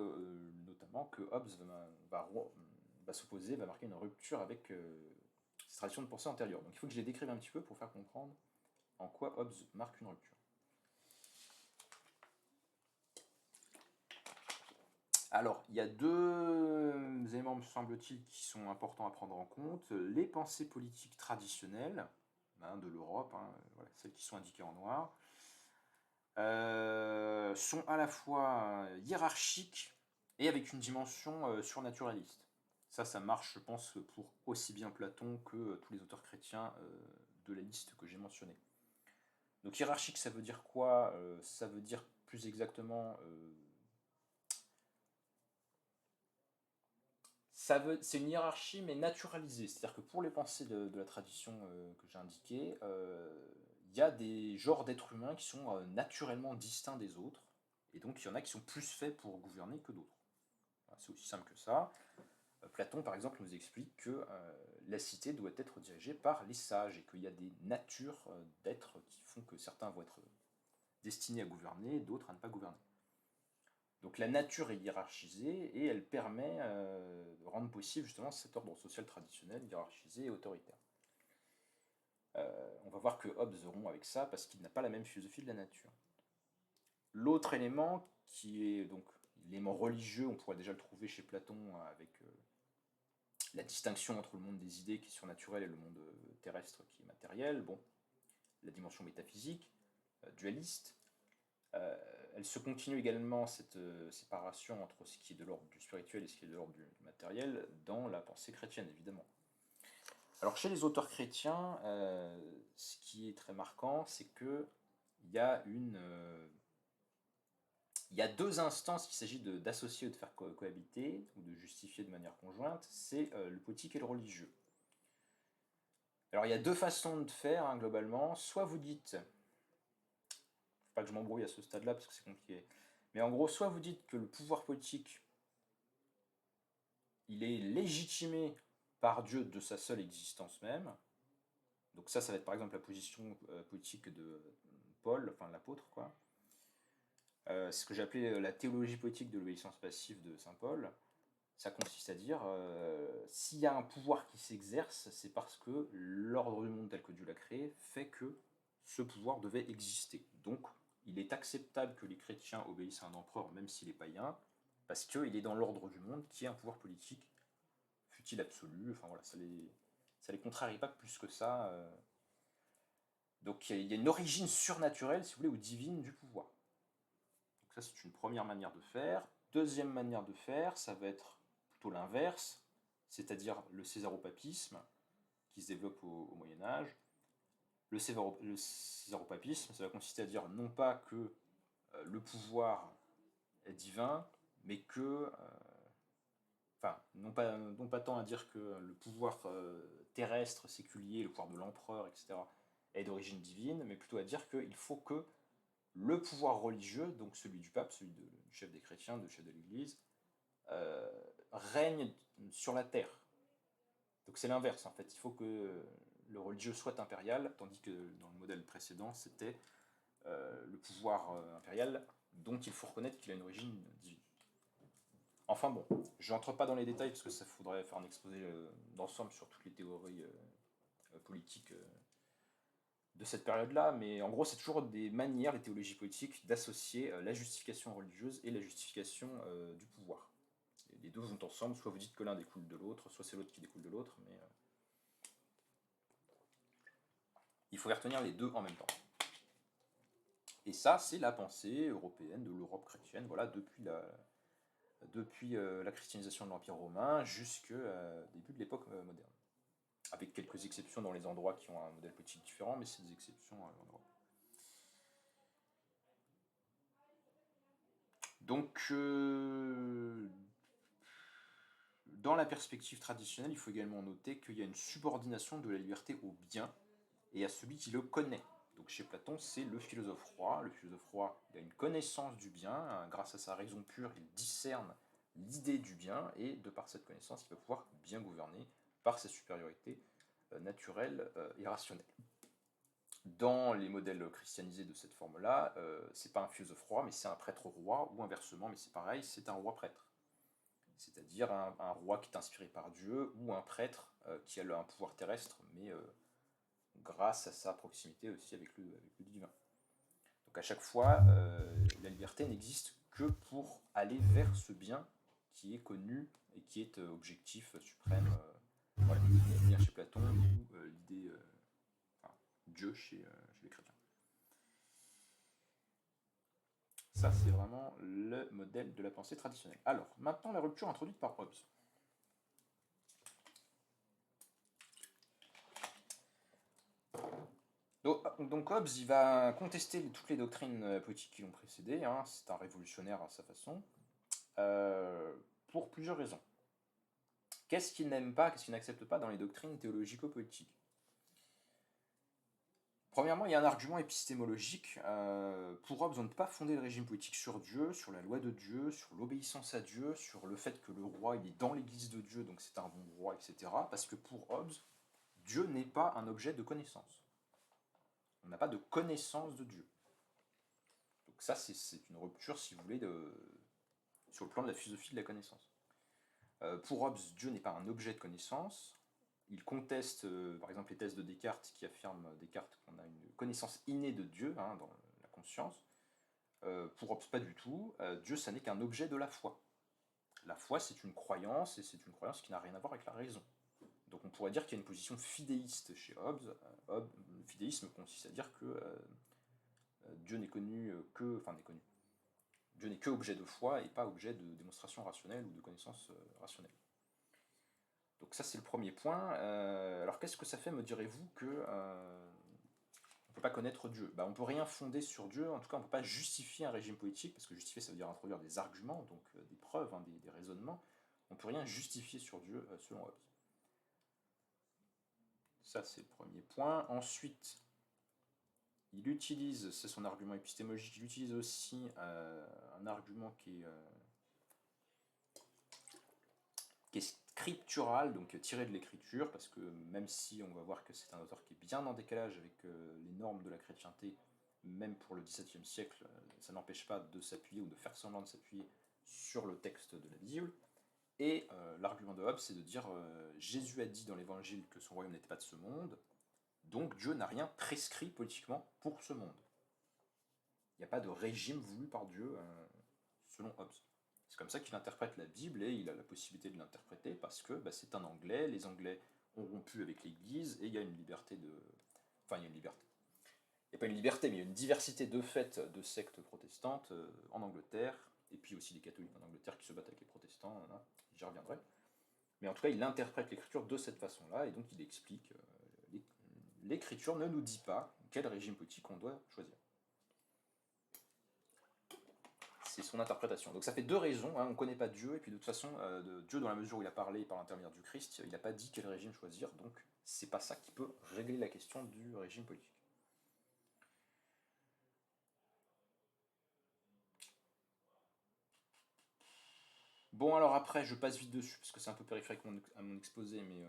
notamment, que Hobbes va s'opposer, va marquer une rupture avec ces traditions de pensée antérieures. Donc il faut que je les décrive un petit peu pour faire comprendre en quoi Hobbes marque une rupture. Alors, il y a deux éléments, me semble-t-il, qui sont importants à prendre en compte. Les pensées politiques traditionnelles de l'Europe, voilà, celles qui sont indiquées en noir, sont à la fois hiérarchiques et avec une dimension surnaturaliste. Ça marche, je pense, pour aussi bien Platon que tous les auteurs chrétiens de la liste que j'ai mentionnée. Donc hiérarchique, ça veut dire quoi? Ça veut dire plus exactement... c'est une hiérarchie, mais naturalisée. C'est-à-dire que pour les pensées de la tradition que j'ai indiquées, il y a des genres d'êtres humains qui sont naturellement distincts des autres, et donc il y en a qui sont plus faits pour gouverner que d'autres. Voilà, c'est aussi simple que ça. Platon, par exemple, nous explique que la cité doit être dirigée par les sages, et qu'il y a des natures d'êtres qui font que certains vont être destinés à gouverner, d'autres à ne pas gouverner. Donc la nature est hiérarchisée et elle permet de rendre possible justement cet ordre social traditionnel, hiérarchisé et autoritaire. On va voir que Hobbes rompt avec ça parce qu'il n'a pas la même philosophie de la nature. L'autre élément, qui est donc l'élément religieux, on pourrait déjà le trouver chez Platon avec la distinction entre le monde des idées qui est surnaturel et le monde terrestre qui est matériel, bon, la dimension métaphysique, dualiste. Elle se continue également, cette séparation entre ce qui est de l'ordre du spirituel et ce qui est de l'ordre du matériel, dans la pensée chrétienne, évidemment. Alors, chez les auteurs chrétiens, ce qui est très marquant, c'est que il y a deux instances qu'il s'agit d'associer ou de faire cohabiter, ou de justifier de manière conjointe, c'est le politique et le religieux. Alors, il y a deux façons de faire, globalement. Soit vous dites... Pas que je m'embrouille à ce stade-là parce que c'est compliqué. Mais en gros, soit vous dites que le pouvoir politique, il est légitimé par Dieu de sa seule existence même. Donc ça va être par exemple la position politique de Paul, enfin l'apôtre, quoi. C'est ce que j'ai appelé la théologie politique de l'obéissance passive de saint Paul. Ça consiste à dire, s'il y a un pouvoir qui s'exerce, c'est parce que l'ordre du monde tel que Dieu l'a créé fait que ce pouvoir devait exister. Donc, il est acceptable que les chrétiens obéissent à un empereur, même s'il est païen, parce qu'il est dans l'ordre du monde qui est un pouvoir politique, fut-il absolu, enfin voilà, ça les contrarie pas plus que ça. Donc il y a une origine surnaturelle, si vous voulez, ou divine du pouvoir. Donc ça, c'est une première manière de faire. Deuxième manière de faire, ça va être plutôt l'inverse, c'est-à-dire le césaropapisme, qui se développe au Moyen-Âge. Le césaropapisme, ça va consister à dire non pas que le pouvoir est divin, mais que... enfin, non pas tant à dire que le pouvoir terrestre, séculier, le pouvoir de l'empereur, etc., est d'origine divine, mais plutôt à dire qu'il faut que le pouvoir religieux, donc celui du pape, celui du chef des chrétiens, du chef de l'Église, règne sur la terre. Donc c'est l'inverse, en fait. Il faut que le religieux soit impérial, tandis que dans le modèle précédent, c'était le pouvoir impérial dont il faut reconnaître qu'il a une origine divine. Enfin bon, je n'entre pas dans les détails parce que ça faudrait faire un exposé d'ensemble sur toutes les théories politiques de cette période-là, mais en gros, c'est toujours des manières, les théologies politiques, d'associer la justification religieuse et la justification du pouvoir. Et les deux vont ensemble, soit vous dites que l'un découle de l'autre, soit c'est l'autre qui découle de l'autre, mais il faut y retenir les deux en même temps. Et ça, c'est la pensée européenne de l'Europe chrétienne, voilà, depuis depuis la christianisation de l'Empire romain jusqu'au début de l'époque moderne. Avec quelques exceptions dans les endroits qui ont un modèle politique différent, mais c'est des exceptions en Europe. Donc, dans la perspective traditionnelle, il faut également noter qu'il y a une subordination de la liberté au bien et à celui qui le connaît. Donc chez Platon, c'est le philosophe roi. Le philosophe roi, il a une connaissance du bien, hein, grâce à sa raison pure, il discerne l'idée du bien, et de par cette connaissance, il va pouvoir bien gouverner par sa supériorité naturelle et rationnelle. Dans les modèles christianisés de cette forme-là, c'est pas un philosophe roi, mais c'est un prêtre roi, ou inversement, mais c'est pareil, c'est un roi prêtre. C'est-à-dire un roi qui est inspiré par Dieu, ou un prêtre qui a un pouvoir terrestre, mais grâce à sa proximité aussi avec le divin. Donc à chaque fois, la liberté n'existe que pour aller vers ce bien qui est connu et qui est objectif suprême. Voilà, bien chez Platon, ou l'idée, enfin, Dieu chez les chrétiens. Ça, c'est vraiment le modèle de la pensée traditionnelle. Alors, maintenant, la rupture introduite par Hobbes. Donc Hobbes, il va contester toutes les doctrines politiques qui l'ont précédé, hein, c'est un révolutionnaire à sa façon, pour plusieurs raisons. Qu'est-ce qu'il n'aime pas, qu'est-ce qu'il n'accepte pas dans les doctrines théologico-politiques? Premièrement, il y a un argument épistémologique. Pour Hobbes, on ne peut pas fonder le régime politique sur Dieu, sur la loi de Dieu, sur l'obéissance à Dieu, sur le fait que le roi il est dans l'église de Dieu, donc c'est un bon roi, etc. Parce que pour Hobbes, Dieu n'est pas un objet de connaissance. On n'a pas de connaissance de Dieu. Donc ça, c'est une rupture, si vous voulez, sur le plan de la philosophie de la connaissance. Pour Hobbes, Dieu n'est pas un objet de connaissance. Il conteste, par exemple, les thèses de Descartes qui affirment Descartes qu'on a une connaissance innée de Dieu, hein, dans la conscience. Pour Hobbes, pas du tout. Dieu, ça n'est qu'un objet de la foi. La foi, c'est une croyance, et c'est une croyance qui n'a rien à voir avec la raison. Donc on pourrait dire qu'il y a une position fidéiste chez Hobbes. Le fidéisme consiste à dire que Dieu n'est connu que... Enfin, n'est connu. Dieu n'est que objet de foi et pas objet de démonstration rationnelle ou de connaissance rationnelle. Donc ça, c'est le premier point. Alors qu'est-ce que ça fait, me direz-vous, que on ne peut pas connaître Dieu? On ne peut rien fonder sur Dieu, en tout cas on ne peut pas justifier un régime politique, parce que justifier, ça veut dire introduire des arguments, donc des preuves, hein, des raisonnements. On ne peut rien justifier sur Dieu, selon Hobbes. Ça, c'est le premier point. Ensuite, il utilise, c'est son argument épistémologique, il utilise aussi un argument qui est scriptural, donc tiré de l'écriture, parce que même si on va voir que c'est un auteur qui est bien en décalage avec les normes de la chrétienté, même pour le XVIIe siècle, ça n'empêche pas de s'appuyer ou de faire semblant de s'appuyer sur le texte de la Bible. Et l'argument de Hobbes, c'est de dire Jésus a dit dans l'évangile que son royaume n'était pas de ce monde, donc Dieu n'a rien prescrit politiquement pour ce monde. Il n'y a pas de régime voulu par Dieu, selon Hobbes. C'est comme ça qu'il interprète la Bible, et il a la possibilité de l'interpréter parce que c'est un Anglais, les Anglais ont rompu avec l'Église, et il y a une liberté de... Enfin, il y a une liberté. Il n'y a pas une liberté, mais il y a une diversité de fait de sectes protestantes en Angleterre, et puis aussi des catholiques en Angleterre qui se battent avec les protestants, j'y reviendrai. Mais en tout cas, il interprète l'écriture de cette façon-là, et donc il explique l'écriture ne nous dit pas quel régime politique on doit choisir. C'est son interprétation. Donc ça fait deux raisons, hein. On ne connaît pas Dieu, et puis de toute façon, Dieu, dans la mesure où il a parlé par l'intermédiaire du Christ, il n'a pas dit quel régime choisir, donc c'est pas ça qui peut régler la question du régime politique. Bon, alors après, je passe vite dessus, parce que c'est un peu périphérique à mon exposé, mais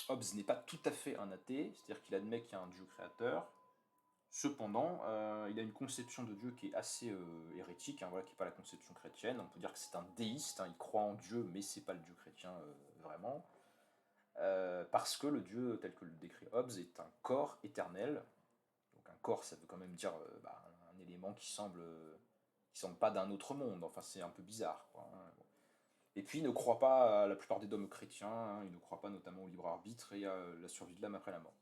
Hobbes n'est pas tout à fait un athée, c'est-à-dire qu'il admet qu'il y a un Dieu créateur. Cependant, il a une conception de Dieu qui est assez hérétique, hein, voilà, qui n'est pas la conception chrétienne. On peut dire que c'est un déiste, hein, il croit en Dieu, mais c'est pas le Dieu chrétien vraiment. Parce que le Dieu, tel que le décrit Hobbes, est un corps éternel. Donc un corps, ça veut quand même dire un élément qui semble pas d'un autre monde. Enfin, c'est un peu bizarre, quoi, hein. Bon. Et puis, il ne croit pas à la plupart des dogmes chrétiens, hein, il ne croit pas notamment au libre arbitre et à la survie de l'âme après la mort.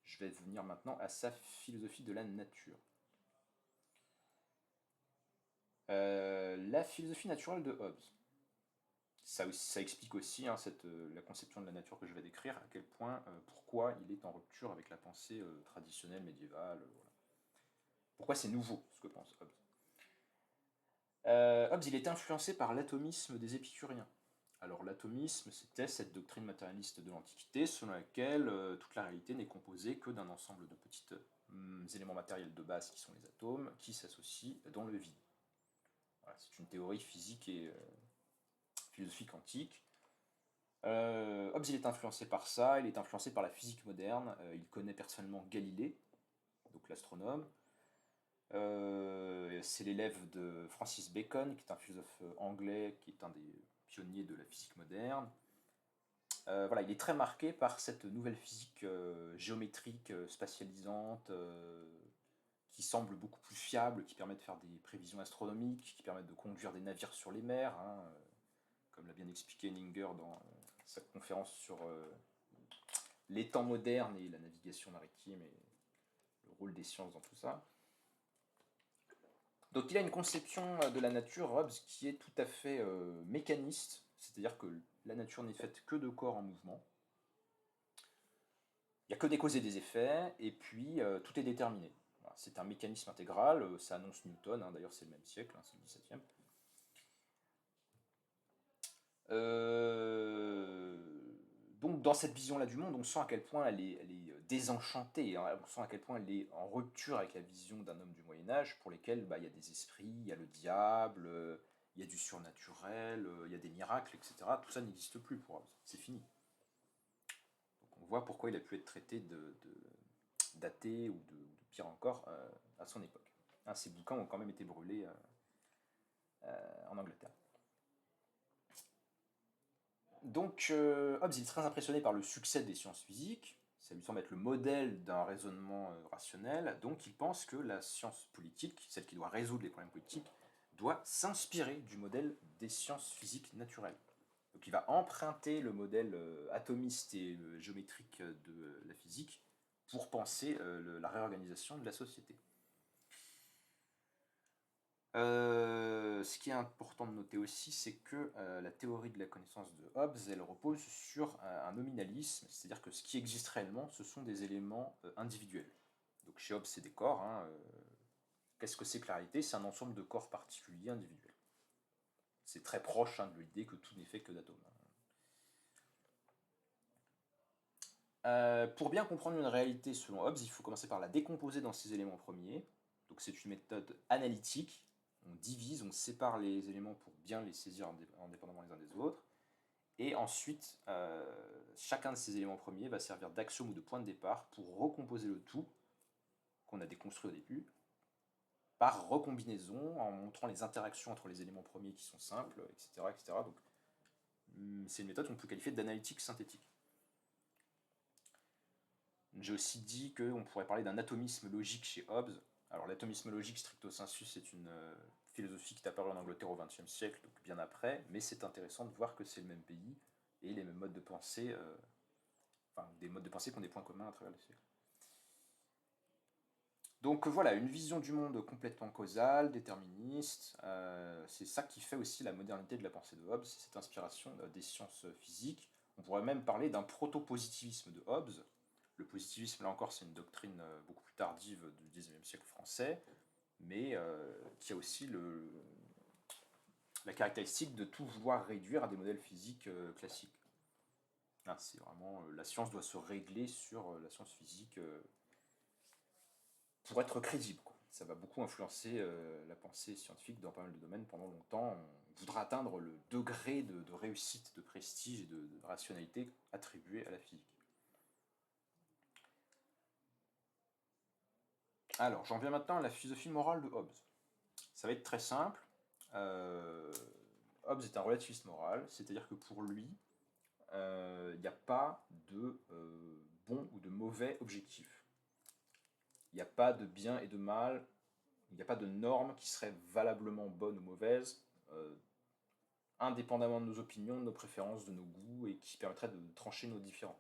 Je vais venir maintenant à sa philosophie de la nature. La philosophie naturelle de Hobbes. Ça explique aussi hein, la conception de la nature que je vais décrire, à quel point, pourquoi il est en rupture avec la pensée traditionnelle, médiévale. Voilà. Pourquoi c'est nouveau, ce que pense Hobbes. Hobbes, il est influencé par l'atomisme des épicuriens. Alors l'atomisme, c'était cette doctrine matérialiste de l'Antiquité selon laquelle toute la réalité n'est composée que d'un ensemble de petits éléments matériels de base qui sont les atomes, qui s'associent dans le vide. Voilà, c'est une théorie physique et philosophie quantique. Hobbes, il est influencé par ça, il est influencé par la physique moderne, il connaît personnellement Galilée, donc l'astronome. C'est l'élève de Francis Bacon, qui est un philosophe anglais, qui est un des pionniers de la physique moderne. Voilà, il est très marqué par cette nouvelle physique géométrique, spatialisante, qui semble beaucoup plus fiable, qui permet de faire des prévisions astronomiques, qui permet de conduire des navires sur les mers, hein, comme l'a bien expliqué Ninger dans sa conférence sur les temps modernes et la navigation maritime et le rôle des sciences dans tout ça. Donc il a une conception de la nature, Hobbes, qui est tout à fait mécaniste, c'est-à-dire que la nature n'est faite que de corps en mouvement. Il n'y a que des causes et des effets, et puis tout est déterminé. Voilà, c'est un mécanisme intégral, ça annonce Newton, hein, d'ailleurs c'est le même siècle, hein, c'est le 17e. Donc dans cette vision-là du monde, on sent à quel point elle est désenchantée, hein, on sent à quel point elle est en rupture avec la vision d'un homme du Moyen-Âge, pour lesquels il y a des esprits, il y a le diable, il y a du surnaturel, il y a des miracles, etc. Tout ça n'existe plus pour Hobbes, c'est fini. Donc on voit pourquoi il a pu être traité d'athée ou de pire encore à son époque. Hein, ces bouquins ont quand même été brûlés en Angleterre. Donc Hobbes il est très impressionné par le succès des sciences physiques, ça lui semble être le modèle d'un raisonnement rationnel, donc il pense que la science politique, celle qui doit résoudre les problèmes politiques, doit s'inspirer du modèle des sciences physiques naturelles. Donc il va emprunter le modèle atomiste et géométrique de la physique pour penser la réorganisation de la société. Ce qui est important de noter aussi, c'est que la théorie de la connaissance de Hobbes, elle repose sur un nominalisme, c'est-à-dire que ce qui existe réellement, ce sont des éléments individuels. Donc chez Hobbes, c'est des corps. Hein, qu'est-ce que c'est que la réalité? C'est un ensemble de corps particuliers, individuels. C'est très proche hein, de l'idée que tout n'est fait que d'atomes. Pour bien comprendre une réalité selon Hobbes, il faut commencer par la décomposer dans ses éléments premiers. Donc c'est une méthode analytique. On divise, on sépare les éléments pour bien les saisir indépendamment les uns des autres. Et ensuite, chacun de ces éléments premiers va servir d'axiome ou de point de départ pour recomposer le tout qu'on a déconstruit au début par recombinaison en montrant les interactions entre les éléments premiers qui sont simples, etc. etc. Donc c'est une méthode qu'on peut qualifier d'analytique synthétique. J'ai aussi dit qu'on pourrait parler d'un atomisme logique chez Hobbes. Alors l'atomisme logique stricto sensu, c'est une philosophie qui est apparue en Angleterre au XXe siècle, donc bien après, mais c'est intéressant de voir que c'est le même pays et les mêmes modes de pensée, enfin des modes de pensée qui ont des points communs à travers les siècles. Donc voilà, une vision du monde complètement causale, déterministe, c'est ça qui fait aussi la modernité de la pensée de Hobbes, c'est cette inspiration des sciences physiques. On pourrait même parler d'un proto-positivisme de Hobbes. Le positivisme, là encore, c'est une doctrine beaucoup plus tardive du XIXe siècle français, mais qui a aussi la caractéristique de tout vouloir réduire à des modèles physiques classiques. Hein, c'est vraiment, la science doit se régler sur la science physique pour être crédible, quoi. Ça va beaucoup influencer la pensée scientifique dans pas mal de domaines pendant longtemps. On voudra atteindre le degré de réussite, de prestige et de rationalité attribué à la physique. Alors, j'en viens maintenant à la philosophie morale de Hobbes. Ça va être très simple. Hobbes est un relativiste moral, c'est-à-dire que pour lui, il n'y a pas de bon ou de mauvais objectif. Il n'y a pas de bien et de mal, il n'y a pas de norme qui serait valablement bonne ou mauvaise, indépendamment de nos opinions, de nos préférences, de nos goûts, et qui permettrait de trancher nos différends.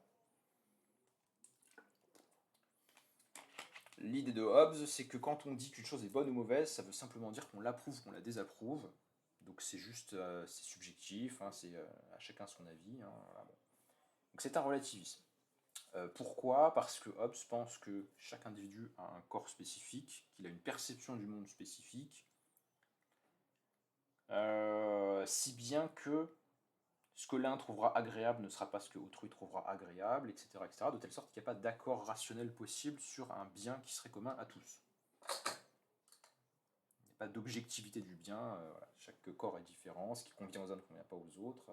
L'idée de Hobbes, c'est que quand on dit qu'une chose est bonne ou mauvaise, ça veut simplement dire qu'on l'approuve, qu'on la désapprouve, Donc c'est juste, c'est subjectif, hein, c'est à chacun son avis, hein, voilà, bon. Donc c'est un relativisme. Pourquoi? Parce que Hobbes pense que chaque individu a un corps spécifique, qu'il a une perception du monde spécifique, si bien que ce que l'un trouvera agréable ne sera pas ce que autrui trouvera agréable, etc., etc., de telle sorte qu'il n'y a pas d'accord rationnel possible sur un bien qui serait commun à tous. Il n'y a pas d'objectivité du bien, voilà. Chaque corps est différent, ce qui convient aux uns ne convient pas aux autres.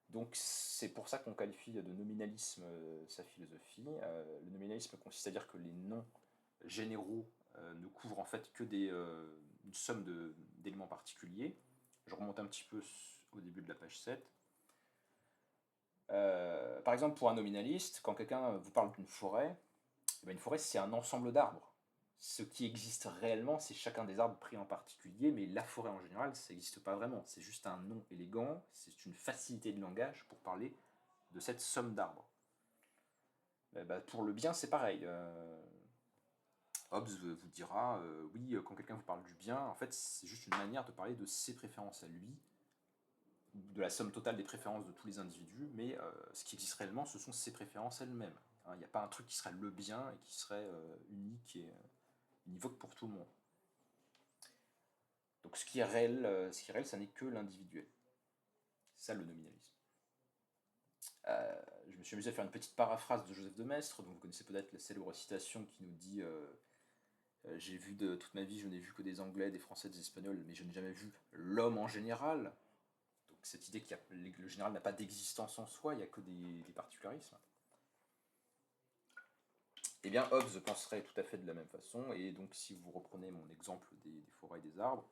Donc c'est pour ça qu'on qualifie de nominalisme sa philosophie. Le nominalisme consiste à dire que les noms généraux ne couvrent en fait que une somme d'éléments particuliers. Je remonte un petit peu au début de la page 7. Par exemple, pour un nominaliste, quand quelqu'un vous parle d'une forêt, eh bien, une forêt c'est un ensemble d'arbres. Ce qui existe réellement, c'est chacun des arbres pris en particulier, mais la forêt en général, ça n'existe pas vraiment. C'est juste un nom élégant, c'est une facilité de langage pour parler de cette somme d'arbres. Bah, pour le bien, c'est pareil. Hobbes vous dira, oui, quand quelqu'un vous parle du bien, en fait, c'est juste une manière de parler de ses préférences à lui, de la somme totale des préférences de tous les individus, mais ce qui existe réellement, ce sont ses préférences elles-mêmes. Hein. Il n'y a pas un truc qui serait le bien et qui serait unique et univoque pour tout le monde. Donc ce qui est réel, ça n'est que l'individuel. C'est ça le nominalisme. Je me suis amusé à faire une petite paraphrase de Joseph de Maistre, dont vous connaissez peut-être la célèbre citation qui nous dit j'ai vu de toute ma vie, je n'ai vu que des Anglais, des Français, des Espagnols, mais je n'ai jamais vu l'homme en général. Donc cette idée que le général n'a pas d'existence en soi, il n'y a que des particularismes. Eh bien, Hobbes penserait tout à fait de la même façon, et donc si vous reprenez mon exemple des forêts et des arbres,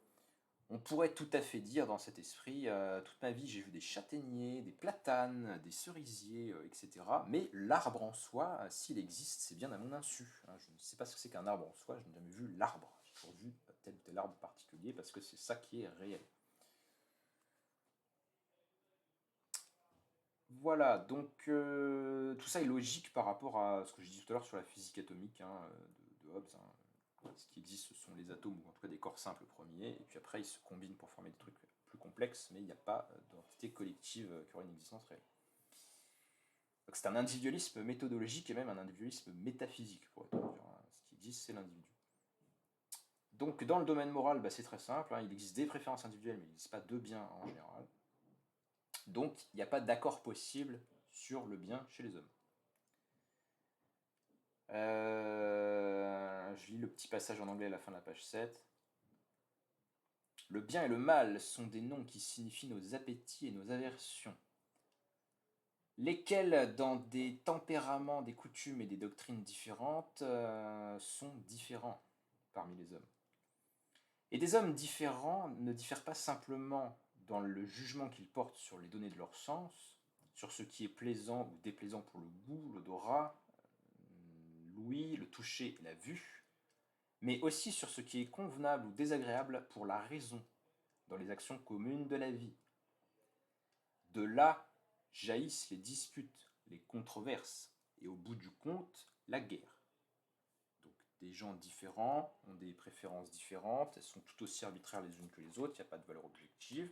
on pourrait tout à fait dire dans cet esprit, toute ma vie j'ai vu des châtaigniers, des platanes, des cerisiers, etc. Mais l'arbre en soi, s'il existe, c'est bien à mon insu. Hein. Je ne sais pas ce que c'est qu'un arbre en soi, je n'ai jamais vu l'arbre. J'ai toujours vu tel ou tel arbre particulier parce que c'est ça qui est réel. Voilà, donc tout ça est logique par rapport à ce que j'ai dit tout à l'heure sur la physique atomique hein, de Hobbes. Hein. Ce qui existe, ce sont les atomes, ou en tout cas des corps simples premiers, et puis après ils se combinent pour former des trucs plus complexes, mais il n'y a pas d'entité collective qui aurait une existence réelle. Donc c'est un individualisme méthodologique et même un individualisme métaphysique, pour être dire. Hein. Ce qui existe, c'est l'individu. Donc dans le domaine moral, bah, c'est très simple, hein. Il existe des préférences individuelles, mais il n'existe pas de bien en général. Donc il n'y a pas d'accord possible sur le bien chez les hommes. Je lis le petit passage en anglais à la fin de la page 7. Le bien et le mal sont des noms qui signifient nos appétits et nos aversions, lesquels, dans des tempéraments, des coutumes et des doctrines différentes, sont différents parmi les hommes. Et des hommes différents ne diffèrent pas simplement dans le jugement qu'ils portent sur les données de leur sens, sur ce qui est plaisant ou déplaisant pour le goût, l'odorat, l'ouïe, le toucher et la vue, mais aussi sur ce qui est convenable ou désagréable pour la raison, dans les actions communes de la vie. De là jaillissent les disputes, les controverses, et au bout du compte, la guerre. Donc des gens différents ont des préférences différentes, elles sont tout aussi arbitraires les unes que les autres, il n'y a pas de valeur objective,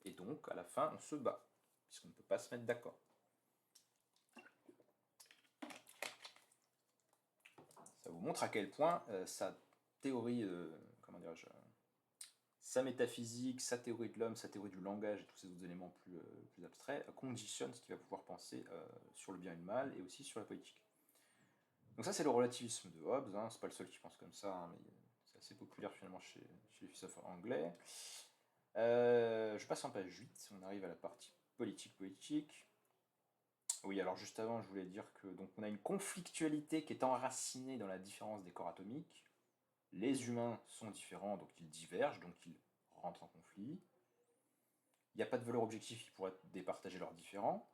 et donc à la fin on se bat, puisqu'on ne peut pas se mettre d'accord. Ça vous montre à quel point sa théorie, sa métaphysique, sa théorie de l'homme, sa théorie du langage et tous ces autres éléments plus abstraits conditionnent ce qu'il va pouvoir penser sur le bien et le mal et aussi sur la politique. Donc ça c'est le relativisme de Hobbes, hein. C'est pas le seul qui pense comme ça, hein, mais c'est assez populaire finalement chez les philosophes anglais. Je passe en page 8, on arrive à la partie politique. Oui, alors juste avant, je voulais dire que donc on a une conflictualité qui est enracinée dans la différence des corps atomiques. Les humains sont différents, donc ils divergent, donc ils rentrent en conflit. Il n'y a pas de valeur objective qui pourrait départager leurs différends.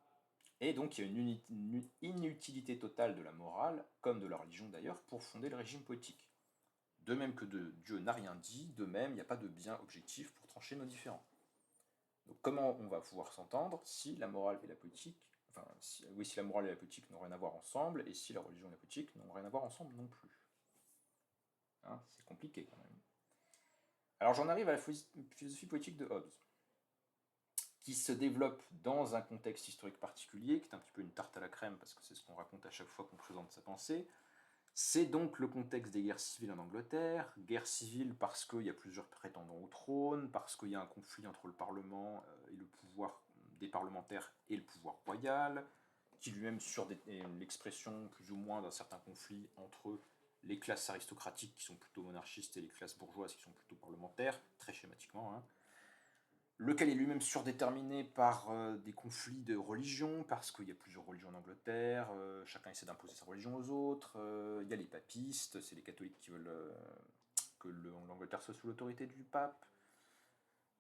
Et donc il y a une inutilité totale de la morale, comme de la religion d'ailleurs, pour fonder le régime politique. De même que Dieu n'a rien dit, de même il n'y a pas de bien objectif pour trancher nos différends. Donc comment on va pouvoir s'entendre si la morale et la politique, si la morale et la politique n'ont rien à voir ensemble, et si la religion et la politique n'ont rien à voir ensemble non plus. Hein, c'est compliqué quand même. Alors j'en arrive à la philosophie politique de Hobbes, qui se développe dans un contexte historique particulier, qui est un petit peu une tarte à la crème, parce que c'est ce qu'on raconte à chaque fois qu'on présente sa pensée. C'est donc le contexte des guerres civiles en Angleterre, guerre civile parce qu'il y a plusieurs prétendants au trône, parce qu'il y a un conflit entre le Parlement et le pouvoir des parlementaires et le pouvoir royal, qui lui-même sur l'expression plus ou moins d'un certain conflit entre les classes aristocratiques qui sont plutôt monarchistes et les classes bourgeoises qui sont plutôt parlementaires, très schématiquement, hein, lequel est lui-même surdéterminé par des conflits de religion, parce qu'il y a plusieurs religions en Angleterre, chacun essaie d'imposer sa religion aux autres, il y a les papistes, c'est les catholiques qui veulent que l'Angleterre soit sous l'autorité du pape,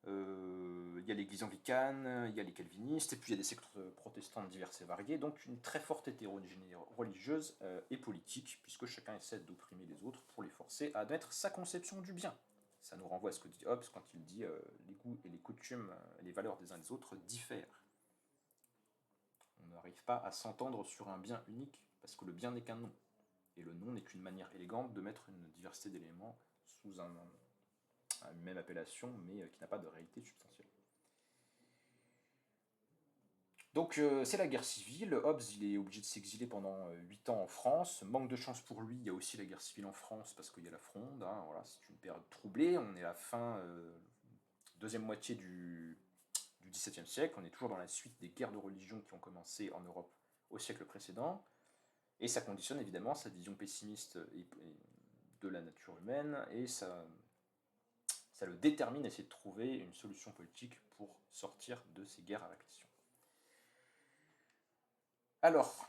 il y a l'église anglicane, il y a les calvinistes, et puis il y a des sectes protestantes diverses et variées, donc une très forte hétérogénéité religieuse et politique, puisque chacun essaie d'opprimer les autres pour les forcer à admettre sa conception du bien. Ça nous renvoie à ce que dit Hobbes quand il dit les goûts et les coutumes, les valeurs des uns et des autres diffèrent. On n'arrive pas à s'entendre sur un bien unique, parce que le bien n'est qu'un nom. Et le nom n'est qu'une manière élégante de mettre une diversité d'éléments sous une même appellation, mais qui n'a pas de réalité substantielle. Donc c'est la guerre civile, Hobbes il est obligé de s'exiler pendant 8 ans en France, manque de chance pour lui, il y a aussi la guerre civile en France parce qu'il y a la Fronde, hein, voilà, c'est une période troublée, on est à la fin, deuxième moitié du XVIIe siècle, on est toujours dans la suite des guerres de religion qui ont commencé en Europe au siècle précédent, et ça conditionne évidemment sa vision pessimiste de la nature humaine, et ça le détermine à essayer de trouver une solution politique pour sortir de ces guerres à répétition. Alors,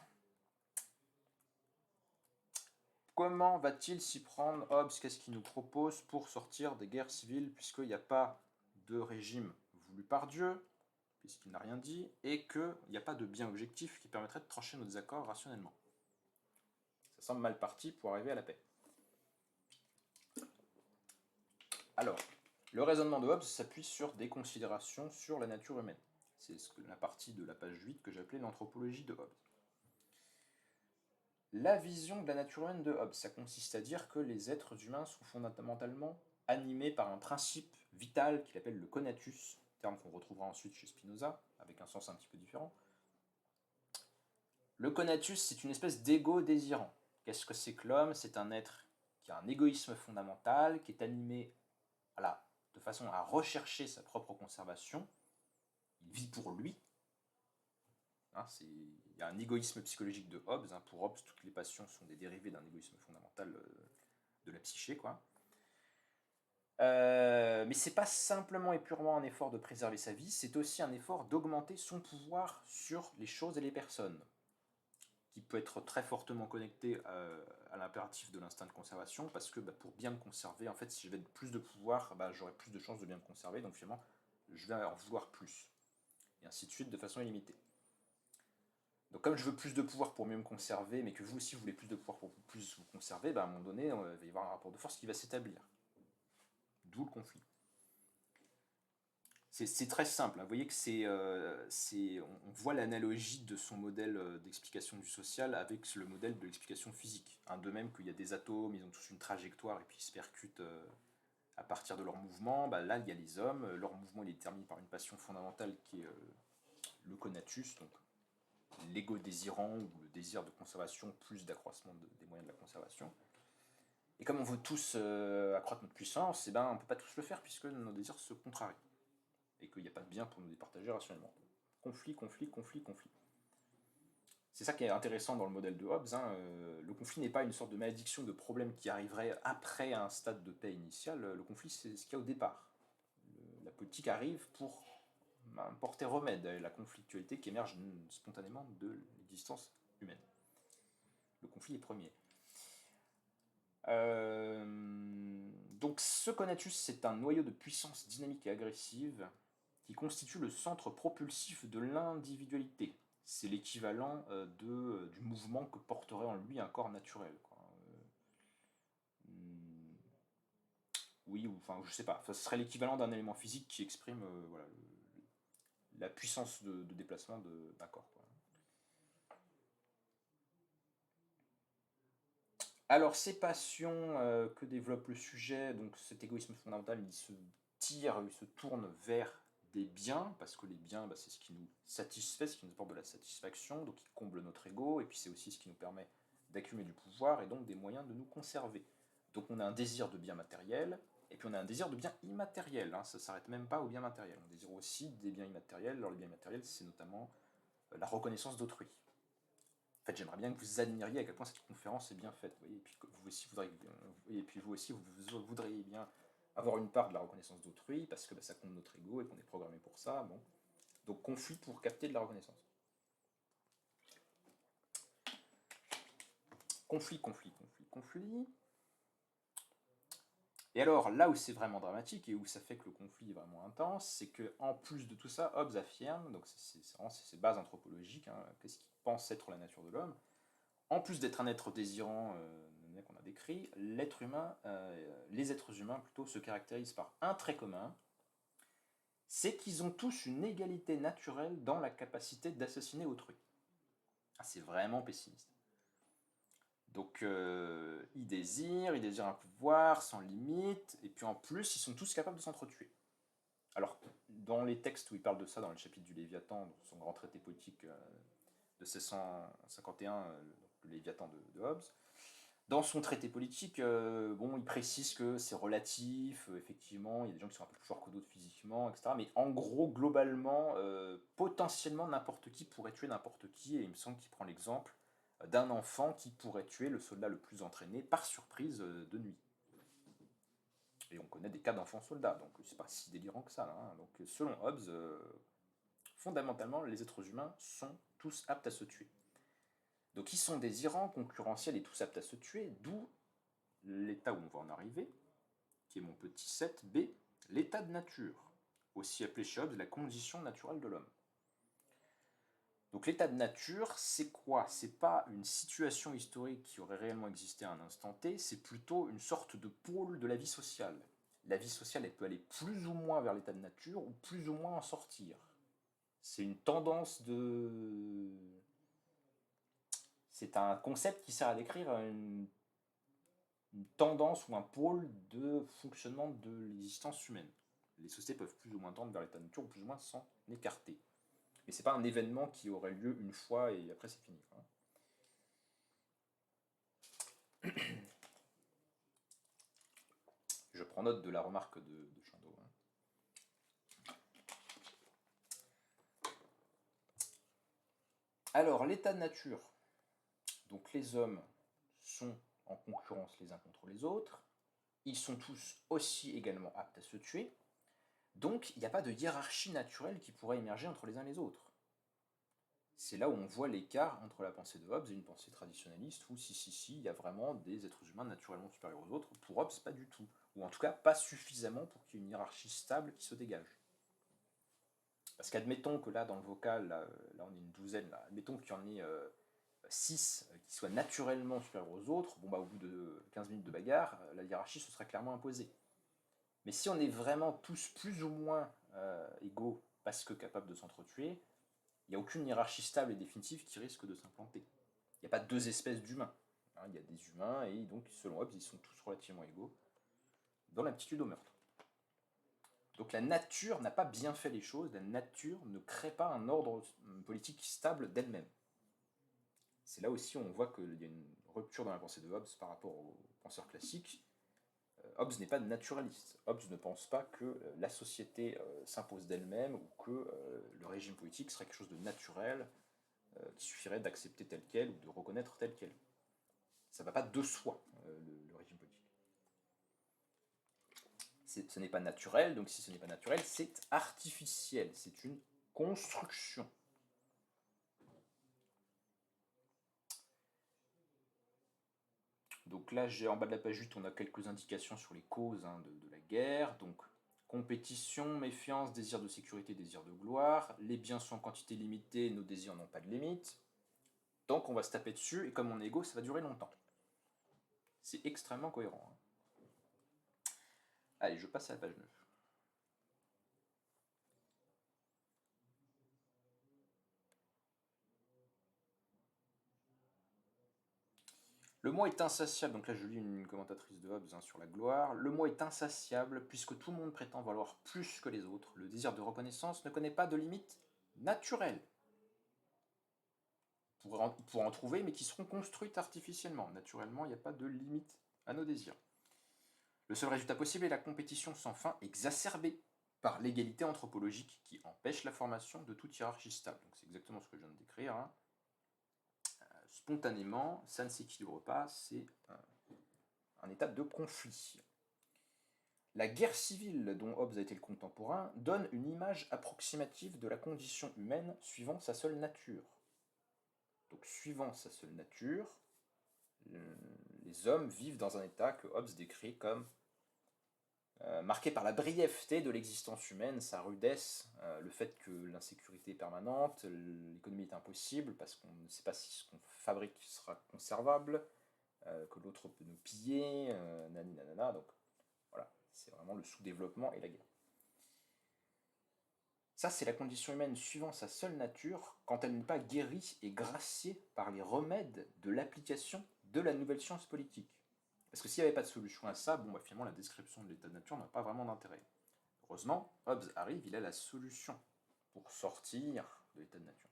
comment va-t-il s'y prendre, Hobbes? Qu'est-ce qu'il nous propose pour sortir des guerres civiles, puisqu'il n'y a pas de régime voulu par Dieu, puisqu'il n'a rien dit, et qu'il n'y a pas de bien objectif qui permettrait de trancher nos désaccords rationnellement. Ça semble mal parti pour arriver à la paix. Alors, le raisonnement de Hobbes s'appuie sur des considérations sur la nature humaine. C'est la partie de la page 8 que j'ai appelée l'anthropologie de Hobbes. La vision de la nature humaine de Hobbes, ça consiste à dire que les êtres humains sont fondamentalement animés par un principe vital qu'il appelle le conatus, terme qu'on retrouvera ensuite chez Spinoza, avec un sens un petit peu différent. Le conatus, c'est une espèce d'ego désirant. Qu'est-ce que c'est que l'homme? C'est un être qui a un égoïsme fondamental, qui est animé de façon à rechercher sa propre conservation. Il vit pour lui. Hein, il y a un égoïsme psychologique de Hobbes. Hein. Pour Hobbes, toutes les passions sont des dérivés d'un égoïsme fondamental de la psyché, quoi. Mais c'est pas simplement et purement un effort de préserver sa vie, c'est aussi un effort d'augmenter son pouvoir sur les choses et les personnes, qui peut être très fortement connecté à l'impératif de l'instinct de conservation, parce que pour bien me conserver, en fait, si j'avais plus de pouvoir, j'aurais plus de chances de bien me conserver, donc finalement, je vais en vouloir plus, et ainsi de suite, de façon illimitée. Donc comme je veux plus de pouvoir pour mieux me conserver, mais que vous aussi vous voulez plus de pouvoir pour plus vous conserver, à un moment donné, il va y avoir un rapport de force qui va s'établir. D'où le conflit. C'est très simple. Hein. Vous voyez que on voit l'analogie de son modèle d'explication du social avec le modèle de l'explication physique. Hein, de même qu'il y a des atomes, ils ont tous une trajectoire et puis ils se percutent à partir de leur mouvement. Là, il y a les hommes. Leur mouvement il est déterminé par une passion fondamentale qui est le conatus, donc l'ego désirant ou le désir de conservation plus d'accroissement des moyens de la conservation. Et comme on veut tous accroître notre puissance, on ne peut pas tous le faire puisque nos désirs se contrarient. Et qu'il n'y a pas de bien pour nous départager rationnellement. Conflit, conflit, conflit, conflit. C'est ça qui est intéressant dans le modèle de Hobbes. Hein. Le conflit n'est pas une sorte de malédiction de problème qui arriverait après un stade de paix initial. Le conflit, c'est ce qu'il y a au départ. La politique arrive pour porter remède à la conflictualité qui émerge spontanément de l'existence humaine. Le conflit est premier. Donc ce conatus, c'est un noyau de puissance dynamique et agressive qui constitue le centre propulsif de l'individualité. C'est l'équivalent du mouvement que porterait en lui un corps naturel. Quoi. Oui, ou enfin, je sais pas. Enfin, ce serait l'équivalent d'un élément physique qui exprime la puissance de déplacement d'un corps. Quoi. Alors, ces passions que développe le sujet, donc cet égoïsme fondamental, il se tourne vers des biens, parce que les biens, bah, c'est ce qui nous satisfait, ce qui nous apporte de la satisfaction, donc il comble notre ego, et puis c'est aussi ce qui nous permet d'accumuler du pouvoir, et donc des moyens de nous conserver. Donc on a un désir de biens matériels, et puis on a un désir de biens immatériels, hein, ça ne s'arrête même pas aux biens matériels. On désire aussi des biens immatériels. Alors les biens immatériels, c'est notamment la reconnaissance d'autrui. En fait, j'aimerais bien que vous admiriez à quel point cette conférence est bien faite. Vous voyez, et puis vous aussi, vous voudriez bien avoir une part de la reconnaissance d'autrui, parce que bah, ça compte notre ego et qu'on est programmé pour ça. Bon. Donc conflit pour capter de la reconnaissance. Conflit. Et alors, là où c'est vraiment dramatique et où ça fait que le conflit est vraiment intense, c'est que en plus de tout ça, Hobbes affirme, donc c'est vraiment ses bases anthropologiques, hein, qu'est-ce qu'il pense être la nature de l'homme. En plus d'être un être désirant, qu'on a décrit, les êtres humains plutôt se caractérisent par un trait commun, c'est qu'ils ont tous une égalité naturelle dans la capacité d'assassiner autrui. Ah, c'est vraiment pessimiste. Donc ils désirent un pouvoir sans limite, et puis en plus ils sont tous capables de s'entretuer. Alors dans les textes où il parle de ça, dans le chapitre du Léviathan, dans son grand traité politique de 1651, le Léviathan de Hobbes, dans son traité politique, bon, il précise que c'est relatif, effectivement, il y a des gens qui sont un peu plus forts que d'autres physiquement, etc. Mais en gros, globalement, potentiellement n'importe qui pourrait tuer n'importe qui, et il me semble qu'il prend l'exemple d'un enfant qui pourrait tuer le soldat le plus entraîné par surprise de nuit. Et on connaît des cas d'enfants soldats, donc c'est pas si délirant que ça. Là, hein. Donc selon Hobbes, fondamentalement, les êtres humains sont tous aptes à se tuer. Donc ils sont désirants, concurrentiels et tous aptes à se tuer, d'où l'état où on va en arriver, qui est mon petit 7b, l'état de nature, aussi appelé chez Hobbes la condition naturelle de l'homme. Donc l'état de nature, c'est quoi? C'est pas une situation historique qui aurait réellement existé à un instant T, c'est plutôt une sorte de pôle de la vie sociale. La vie sociale, elle peut aller plus ou moins vers l'état de nature, ou plus ou moins en sortir. C'est une tendance de... C'est un concept qui sert à décrire une tendance ou un pôle de fonctionnement de l'existence humaine. Les sociétés peuvent plus ou moins tendre vers l'état de nature, ou plus ou moins s'en écarter. Mais c'est pas un événement qui aurait lieu une fois et après c'est fini. Hein. Je prends note de la remarque de Chandos. Hein. Alors, l'état de nature. Donc les hommes sont en concurrence les uns contre les autres. Ils sont tous aussi également aptes à se tuer. Donc il n'y a pas de hiérarchie naturelle qui pourrait émerger entre les uns et les autres. C'est là où on voit l'écart entre la pensée de Hobbes et une pensée traditionnaliste où si, il y a vraiment des êtres humains naturellement supérieurs aux autres. Pour Hobbes, pas du tout. Ou en tout cas, pas suffisamment pour qu'il y ait une hiérarchie stable qui se dégage. Parce qu'admettons que là, dans le vocal, là on est une douzaine, là, admettons qu'il y en ait 6 qui soient naturellement supérieurs aux autres, bon bah au bout de 15 minutes de bagarre, la hiérarchie se sera clairement imposée. Mais si on est vraiment tous plus ou moins égaux parce que capables de s'entretuer, il n'y a aucune hiérarchie stable et définitive qui risque de s'implanter. Il n'y a pas deux espèces d'humains. Hein, il y a des humains et donc, selon Hobbes, ils sont tous relativement égaux dans l'aptitude au meurtre. Donc la nature n'a pas bien fait les choses, la nature ne crée pas un ordre politique stable d'elle-même. C'est là aussi où on voit qu'il y a une rupture dans la pensée de Hobbes par rapport aux penseurs classiques. Hobbes n'est pas naturaliste. Hobbes ne pense pas que la société s'impose d'elle-même ou que le régime politique serait quelque chose de naturel qu'il suffirait d'accepter tel quel ou de reconnaître tel quel. Ça ne va pas de soi, le régime politique. Ce n'est pas naturel, donc si ce n'est pas naturel, c'est artificiel, c'est une construction. Donc là, en bas de la page 8, on a quelques indications sur les causes de la guerre. Donc, compétition, méfiance, désir de sécurité, désir de gloire. Les biens sont en quantité limitée, nos désirs n'ont pas de limite. Donc, on va se taper dessus, et comme on est égaux, ça va durer longtemps. C'est extrêmement cohérent. Hein. Allez, je passe à la page 9. Le moi est insatiable, donc là je lis une commentatrice de Hobbes sur la gloire. Le moi est insatiable puisque tout le monde prétend valoir plus que les autres. Le désir de reconnaissance ne connaît pas de limites naturelles. On pourra en trouver, mais qui seront construites artificiellement. Naturellement, il n'y a pas de limite à nos désirs. Le seul résultat possible est la compétition sans fin exacerbée par l'égalité anthropologique qui empêche la formation de toute hiérarchie stable. Donc c'est exactement ce que je viens de décrire. Hein. Spontanément, ça ne s'équilibre pas, c'est un état de conflit. La guerre civile dont Hobbes a été le contemporain donne une image approximative de la condition humaine suivant sa seule nature. Donc suivant sa seule nature, les hommes vivent dans un état que Hobbes décrit comme marqué par la brièveté de l'existence humaine, sa rudesse, le fait que l'insécurité est permanente, l'économie est impossible parce qu'on ne sait pas si ce qu'on fabrique sera conservable, que l'autre peut nous piller, nani nanana, donc voilà, c'est vraiment le sous-développement et la guerre. Ça, c'est la condition humaine suivant sa seule nature, quand elle n'est pas guérie et graciée par les remèdes de l'application de la nouvelle science politique. Parce que s'il n'y avait pas de solution à ça, bon, bah, finalement, la description de l'état de nature n'a pas vraiment d'intérêt. Heureusement, Hobbes arrive, il a la solution pour sortir de l'état de nature.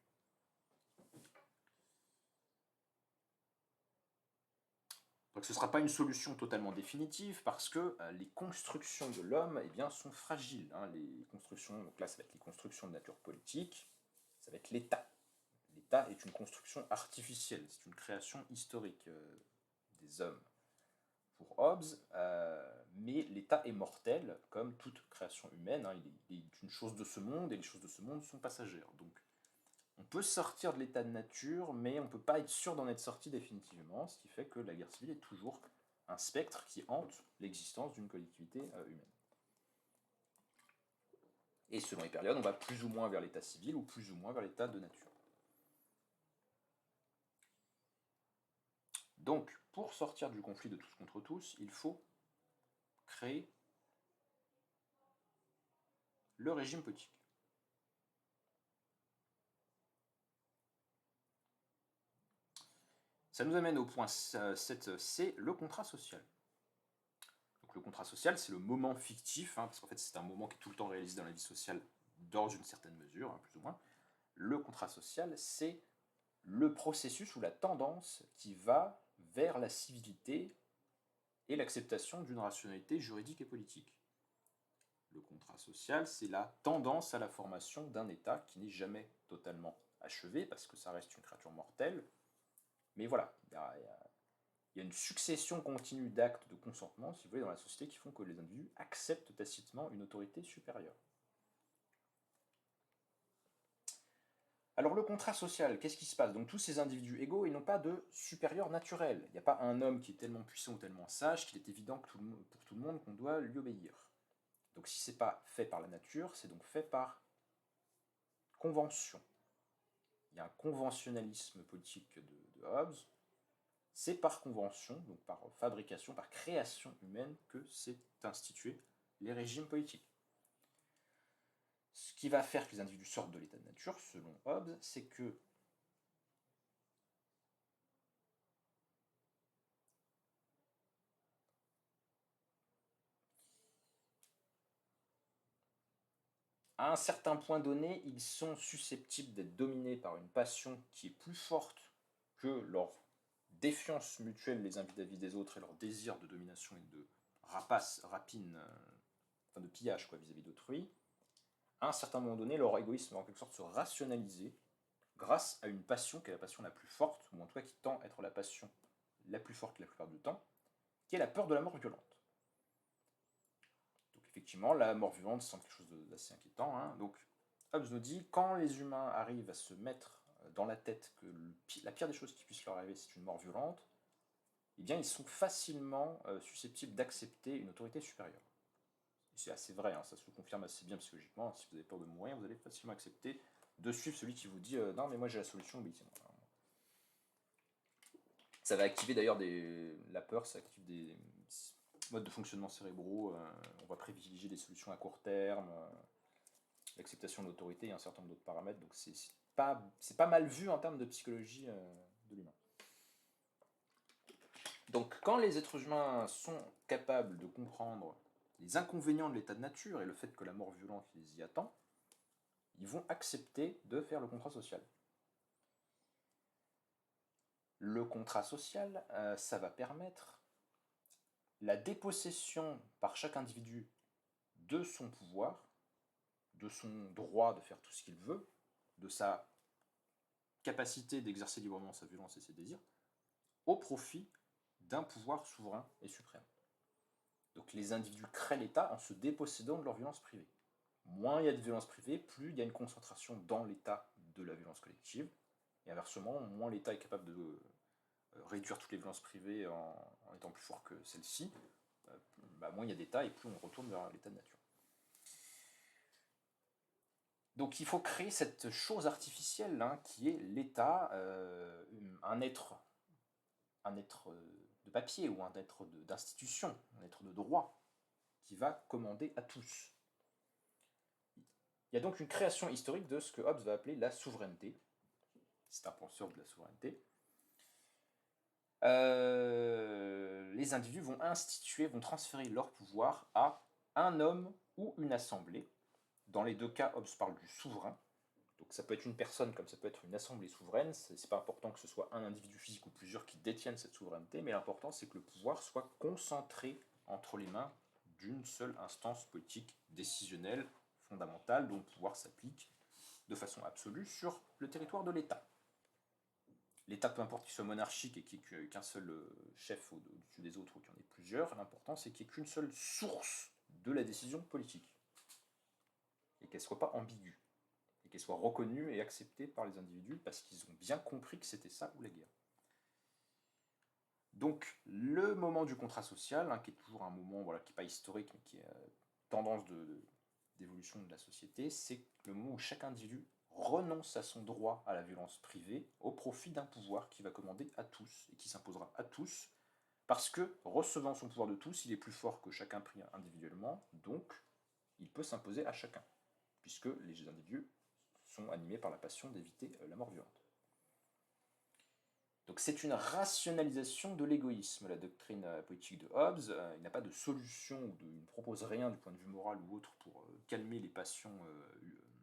Donc ce ne sera pas une solution totalement définitive parce que les constructions de l'homme sont fragiles. Hein. Les constructions, donc là ça va être les constructions de nature politique, ça va être l'État. L'État est une construction artificielle, c'est une création historique des hommes pour Hobbes, mais l'État est mortel, comme toute création humaine, hein, il est une chose de ce monde, et les choses de ce monde sont passagères. Donc, on peut sortir de l'état de nature, mais on ne peut pas être sûr d'en être sorti définitivement, ce qui fait que la guerre civile est toujours un spectre qui hante l'existence d'une collectivité humaine. Et selon les périodes, on va plus ou moins vers l'état civil, ou plus ou moins vers l'état de nature. Donc, pour sortir du conflit de tous contre tous, il faut créer le régime politique. Ça nous amène au point 7c, le contrat social. Donc le contrat social, c'est le moment fictif, hein, parce qu'en fait c'est un moment qui est tout le temps réalisé dans la vie sociale, dans une certaine mesure, hein, plus ou moins. Le contrat social, c'est le processus ou la tendance qui va vers la civilité et l'acceptation d'une rationalité juridique et politique. Le contrat social, c'est la tendance à la formation d'un État qui n'est jamais totalement achevé, parce que ça reste une créature mortelle. Mais voilà, il y a une succession continue d'actes de consentement, si vous voulez, dans la société qui font que les individus acceptent tacitement une autorité supérieure. Alors le contrat social, qu'est-ce qui se passe? Donc tous ces individus égaux, ils n'ont pas de supérieur naturel. Il n'y a pas un homme qui est tellement puissant ou tellement sage qu'il est évident que pour tout le monde qu'on doit lui obéir. Donc si ce n'est pas fait par la nature, c'est donc fait par convention. Il y a un conventionnalisme politique de Hobbes. C'est par convention, donc par fabrication, par création humaine, que s'est institué les régimes politiques. Ce qui va faire que les individus sortent de l'état de nature, selon Hobbes, c'est que à un certain point donné, ils sont susceptibles d'être dominés par une passion qui est plus forte que leur défiance mutuelle les uns vis-à-vis des autres et leur désir de domination et de rapine, enfin de pillage vis-à-vis d'autrui. À un certain moment donné, leur égoïsme va en quelque sorte se rationaliser grâce à une passion qui est la passion la plus forte, ou en tout cas qui tend à être la passion la plus forte la plupart du temps, qui est la peur de la mort violente. Donc effectivement, la mort violente, c'est quelque chose d'assez inquiétant. Hein. Donc Hobbes nous dit, quand les humains arrivent à se mettre dans la tête que la pire des choses qui puissent leur arriver, c'est une mort violente, eh bien ils sont facilement susceptibles d'accepter une autorité supérieure. Et c'est assez vrai, hein, ça se confirme assez bien psychologiquement. Si vous avez peur de mourir, vous allez facilement accepter de suivre celui qui vous dit non mais moi j'ai la solution, obéissez-moi. Ça va activer d'ailleurs la peur, ça active des modes de fonctionnement cérébraux, on va privilégier des solutions à court terme, l'acceptation de l'autorité et un certain nombre d'autres paramètres, donc c'est pas mal vu en termes de psychologie de l'humain. Donc quand les êtres humains sont capables de comprendre les inconvénients de l'état de nature et le fait que la mort violente les y attend, ils vont accepter de faire le contrat social. Le contrat social, ça va permettre la dépossession par chaque individu de son pouvoir, de son droit de faire tout ce qu'il veut, de sa capacité d'exercer librement sa violence et ses désirs, au profit d'un pouvoir souverain et suprême. Donc les individus créent l'État en se dépossédant de leur violence privée. Moins il y a de violence privée, plus il y a une concentration dans l'État de la violence collective. Et inversement, moins l'État est capable de réduire toutes les violences privées en étant plus fort que celles-ci, moins il y a d'État et plus on retourne vers l'état de nature. Donc il faut créer cette chose artificielle qui est l'État, un être de papier ou un être d'institution, un être de droit, qui va commander à tous. Il y a donc une création historique de ce que Hobbes va appeler la souveraineté. C'est un penseur de la souveraineté. Les individus vont transférer leur pouvoir à un homme ou une assemblée. Dans les deux cas, Hobbes parle du souverain. Donc ça peut être une personne comme ça peut être une assemblée souveraine. C'est pas important que ce soit un individu physique ou plusieurs qui détiennent cette souveraineté, mais l'important c'est que le pouvoir soit concentré entre les mains d'une seule instance politique décisionnelle, fondamentale, dont le pouvoir s'applique de façon absolue sur le territoire de l'État. L'État, peu importe qu'il soit monarchique et qu'il n'y ait qu'un seul chef au-dessus des autres ou qu'il y en ait plusieurs, l'important c'est qu'il n'y ait qu'une seule source de la décision politique. Et qu'elle ne soit pas ambiguë. Et qu'elle soit reconnue et acceptée par les individus parce qu'ils ont bien compris que c'était ça ou la guerre. Donc le moment du contrat social, qui est toujours un moment qui n'est pas historique, mais qui est tendance d'évolution de la société, c'est le moment où chaque individu renonce à son droit à la violence privée au profit d'un pouvoir qui va commander à tous et qui s'imposera à tous, parce que recevant son pouvoir de tous, il est plus fort que chacun pris individuellement, donc il peut s'imposer à chacun, puisque les individus sont animés par la passion d'éviter la mort violente. Donc c'est une rationalisation de l'égoïsme, la doctrine politique de Hobbes. Il n'a pas de solution, il ne propose rien du point de vue moral ou autre pour calmer les passions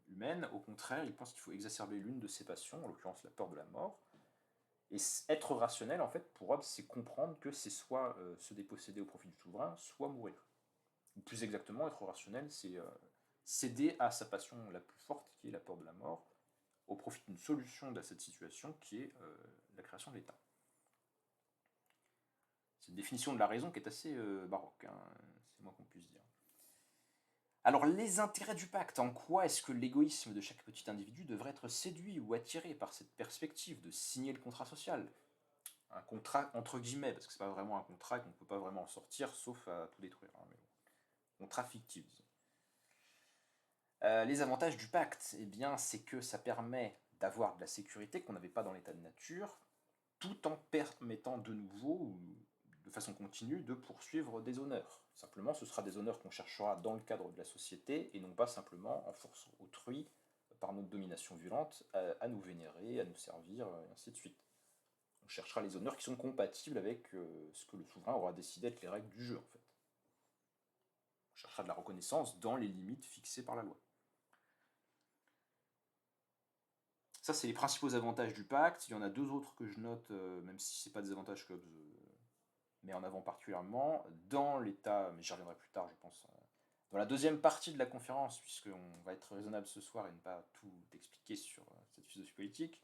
humaines. Au contraire, il pense qu'il faut exacerber l'une de ces passions, en l'occurrence la peur de la mort. Et être rationnel, en fait, pour Hobbes, c'est comprendre que c'est soit se déposséder au profit du souverain, soit mourir. Ou plus exactement, être rationnel, c'est céder à sa passion la plus forte, qui est la peur de la mort, au profit d'une solution de cette situation qui est la création de l'État. C'est une définition de la raison qui est assez baroque, c'est moins qu'on puisse dire. Alors les intérêts du pacte, en quoi est-ce que l'égoïsme de chaque petit individu devrait être séduit ou attiré par cette perspective de signer le contrat social? Un contrat entre guillemets, parce que c'est pas vraiment un contrat et qu'on ne peut pas vraiment en sortir, sauf à tout détruire. Mais bon. Contrat fictif, disons. Les avantages du pacte, c'est que ça permet d'avoir de la sécurité qu'on n'avait pas dans l'état de nature, tout en permettant de nouveau, ou de façon continue, de poursuivre des honneurs. Simplement, ce sera des honneurs qu'on cherchera dans le cadre de la société, et non pas simplement en force autrui, par notre domination violente, à nous vénérer, à nous servir, et ainsi de suite. On cherchera les honneurs qui sont compatibles avec ce que le souverain aura décidé être les règles du jeu, en fait. On cherchera de la reconnaissance dans les limites fixées par la loi. Ça, c'est les principaux avantages du pacte. Il y en a deux autres que je note, même si ce n'est pas des avantages que Hobbes met en avant particulièrement. Dans l'État, mais j'y reviendrai plus tard, je pense, dans la deuxième partie de la conférence, puisqu'on va être raisonnable ce soir et ne pas tout expliquer sur cette philosophie politique.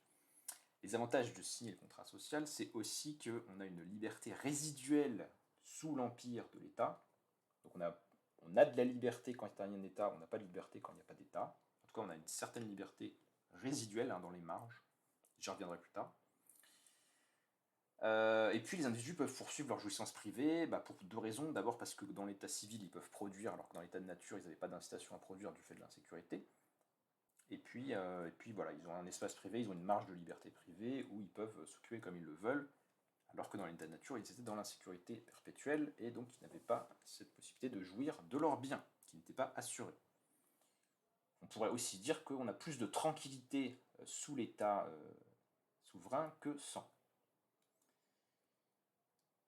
Les avantages de signer le contrat social, c'est aussi qu'on a une liberté résiduelle sous l'empire de l'État. Donc on a de la liberté quand il y a un État, on n'a pas de liberté quand il n'y a pas d'État. En tout cas, on a une certaine liberté résiduelle dans les marges. J'y reviendrai plus tard. Et puis les individus peuvent poursuivre leur jouissance privée pour deux raisons. D'abord parce que dans l'état civil, ils peuvent produire, alors que dans l'état de nature, ils n'avaient pas d'incitation à produire du fait de l'insécurité. Et puis voilà, ils ont un espace privé, ils ont une marge de liberté privée où ils peuvent s'occuper comme ils le veulent, alors que dans l'état de nature, ils étaient dans l'insécurité perpétuelle et donc ils n'avaient pas cette possibilité de jouir de leurs biens, qui n'étaient pas assurés. On pourrait aussi dire qu'on a plus de tranquillité sous l'état souverain que sans.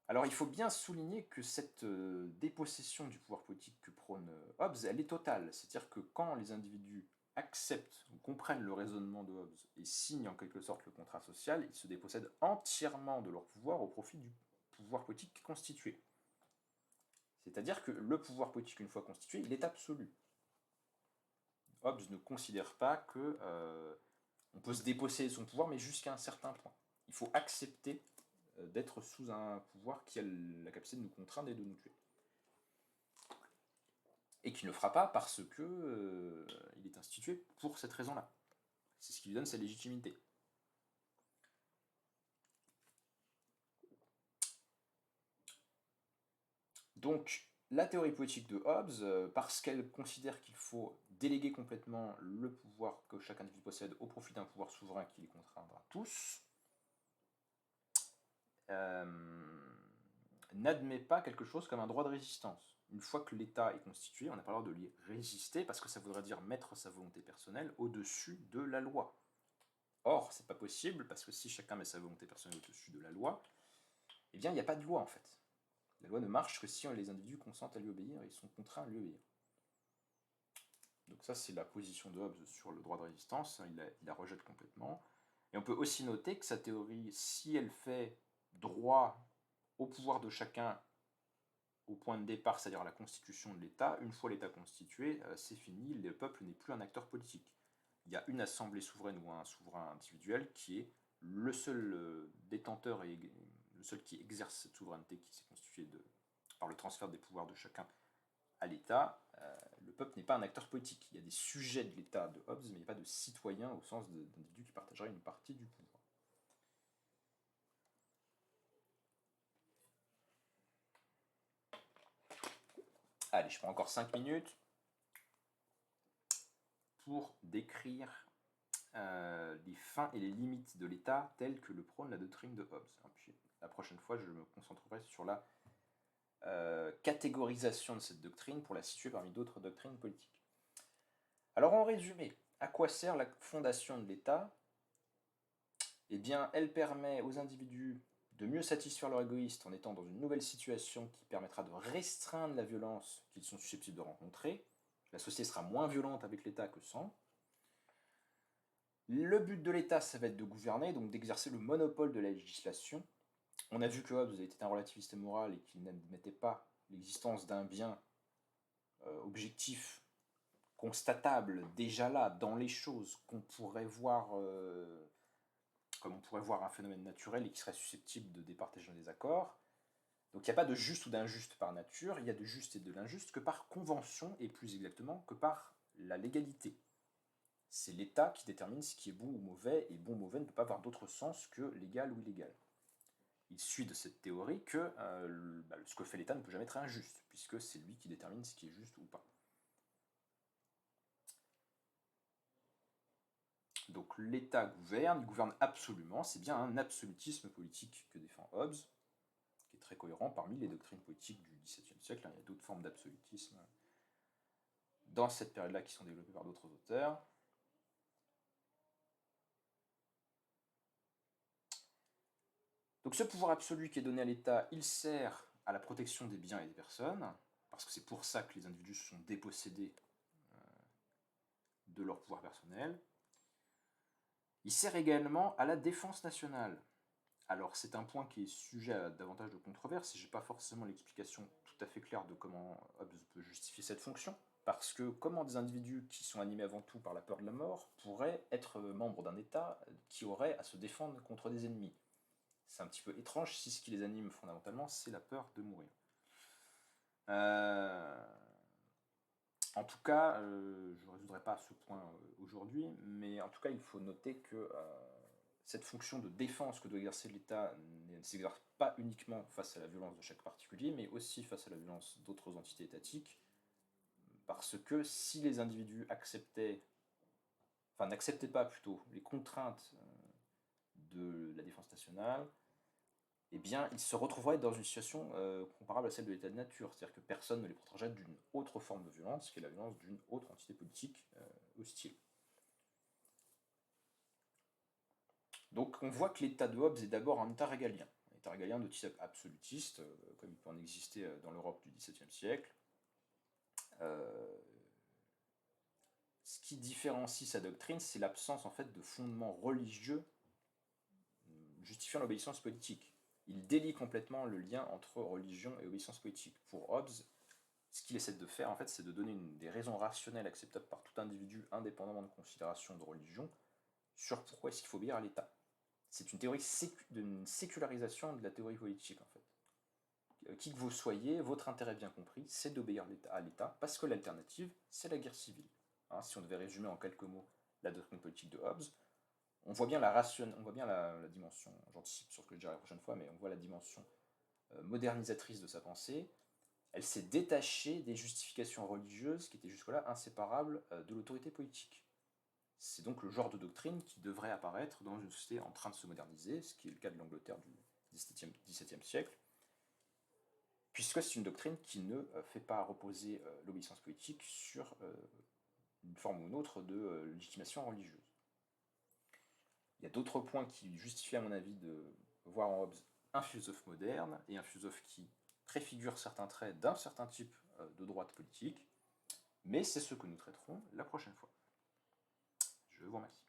Alors il faut bien souligner que cette dépossession du pouvoir politique que prône Hobbes, elle est totale. C'est-à-dire que quand les individus acceptent ou comprennent le raisonnement de Hobbes et signent en quelque sorte le contrat social, ils se dépossèdent entièrement de leur pouvoir au profit du pouvoir politique constitué. C'est-à-dire que le pouvoir politique, une fois constitué, il est absolu. Hobbes ne considère pas que on peut se déposséder de son pouvoir, mais jusqu'à un certain point. Il faut accepter d'être sous un pouvoir qui a la capacité de nous contraindre et de nous tuer. Et qui ne le fera pas parce que il est institué pour cette raison-là. C'est ce qui lui donne sa légitimité. Donc, la théorie politique de Hobbes, parce qu'elle considère qu'il faut déléguer complètement le pouvoir que chaque individu possède au profit d'un pouvoir souverain qui les contraindra tous, n'admet pas quelque chose comme un droit de résistance. Une fois que l'État est constitué, on n'a pas le droit de lui résister parce que ça voudrait dire mettre sa volonté personnelle au-dessus de la loi. Or, c'est pas possible parce que si chacun met sa volonté personnelle au-dessus de la loi, eh bien, il n'y a pas de loi en fait. La loi ne marche que si les individus consentent à lui obéir et ils sont contraints à lui obéir. Donc ça, c'est la position de Hobbes sur le droit de résistance, il la rejette complètement. Et on peut aussi noter que sa théorie, si elle fait droit au pouvoir de chacun au point de départ, c'est-à-dire à la constitution de l'État, une fois l'État constitué, c'est fini, le peuple n'est plus un acteur politique. Il y a une assemblée souveraine ou un souverain individuel qui est le seul détenteur et le seul qui exerce cette souveraineté qui s'est constituée par le transfert des pouvoirs de chacun à l'État. Le peuple n'est pas un acteur politique. Il y a des sujets de l'État de Hobbes, mais il n'y a pas de citoyens au sens d'individus qui partageraient une partie du pouvoir. Allez, je prends encore 5 minutes pour décrire les fins et les limites de l'État telles que le prône la doctrine de Hobbes. Puis, la prochaine fois, je me concentrerai sur la catégorisation de cette doctrine pour la situer parmi d'autres doctrines politiques. Alors en résumé, à quoi sert la fondation de l'État? Eh bien, elle permet aux individus de mieux satisfaire leur égoïste en étant dans une nouvelle situation qui permettra de restreindre la violence qu'ils sont susceptibles de rencontrer. La société sera moins violente avec l'État que sans. Le but de l'État, ça va être de gouverner, donc d'exercer le monopole de la législation. On a vu que Hobbes était un relativiste moral et qu'il n'admettait pas l'existence d'un bien objectif, constatable, déjà là, dans les choses, qu'on pourrait voir comme on pourrait voir un phénomène naturel et qui serait susceptible de départager un désaccord. Donc il n'y a pas de juste ou d'injuste par nature, il y a de juste et de l'injuste que par convention, et plus exactement que par la légalité. C'est l'État qui détermine ce qui est bon ou mauvais, et bon ou mauvais ne peut pas avoir d'autre sens que légal ou illégal. Il suit de cette théorie que ce que fait l'État ne peut jamais être injuste, puisque c'est lui qui détermine ce qui est juste ou pas. Donc l'État gouverne, il gouverne absolument, c'est bien un absolutisme politique que défend Hobbes, qui est très cohérent parmi les doctrines politiques du XVIIe siècle. Il y a d'autres formes d'absolutisme dans cette période-là qui sont développées par d'autres auteurs. Donc ce pouvoir absolu qui est donné à l'État, il sert à la protection des biens et des personnes, parce que c'est pour ça que les individus se sont dépossédés de leur pouvoir personnel. Il sert également à la défense nationale. Alors c'est un point qui est sujet à davantage de controverses, et je n'ai pas forcément l'explication tout à fait claire de comment Hobbes peut justifier cette fonction, parce que comment des individus qui sont animés avant tout par la peur de la mort pourraient être membres d'un État qui aurait à se défendre contre des ennemis? C'est un petit peu étrange si ce qui les anime fondamentalement, c'est la peur de mourir. En tout cas, je ne résoudrai pas ce point aujourd'hui, mais en tout cas, il faut noter que cette fonction de défense que doit exercer l'État ne s'exerce pas uniquement face à la violence de chaque particulier, mais aussi face à la violence d'autres entités étatiques, parce que si les individus n'acceptaient pas plutôt les contraintes de la défense nationale, eh bien, ils se retrouveraient dans une situation comparable à celle de l'état de nature, c'est-à-dire que personne ne les protégerait d'une autre forme de violence, qui est la violence d'une autre entité politique hostile. Donc on voit que l'état de Hobbes est d'abord un état régalien. État régalien de type absolutiste, comme il peut en exister dans l'Europe du XVIIe siècle. Ce qui différencie sa doctrine, c'est l'absence en fait de fondements religieux justifiant l'obéissance politique. Il délie complètement le lien entre religion et obéissance politique. Pour Hobbes, ce qu'il essaie de faire, en fait, c'est de donner des raisons rationnelles acceptables par tout individu, indépendamment de considération de religion, sur pourquoi est-ce qu'il faut obéir à l'État. C'est une théorie d'une sécularisation de la théorie politique, en fait. Qui que vous soyez, votre intérêt bien compris, c'est d'obéir à l'État, parce que l'alternative, c'est la guerre civile. Hein, si on devait résumer en quelques mots la doctrine politique de Hobbes, on voit bien la dimension, j'anticipe sur ce que je dirai la prochaine fois, mais on voit la dimension modernisatrice de sa pensée. Elle s'est détachée des justifications religieuses qui étaient jusque-là inséparables de l'autorité politique. C'est donc le genre de doctrine qui devrait apparaître dans une société en train de se moderniser, ce qui est le cas de l'Angleterre du XVIIe siècle, puisque c'est une doctrine qui ne fait pas reposer l'obéissance politique sur une forme ou une autre de légitimation religieuse. Il y a d'autres points qui justifient, à mon avis, de voir en Hobbes un philosophe moderne et un philosophe qui préfigure certains traits d'un certain type de droite politique, mais c'est ce que nous traiterons la prochaine fois. Je vous remercie.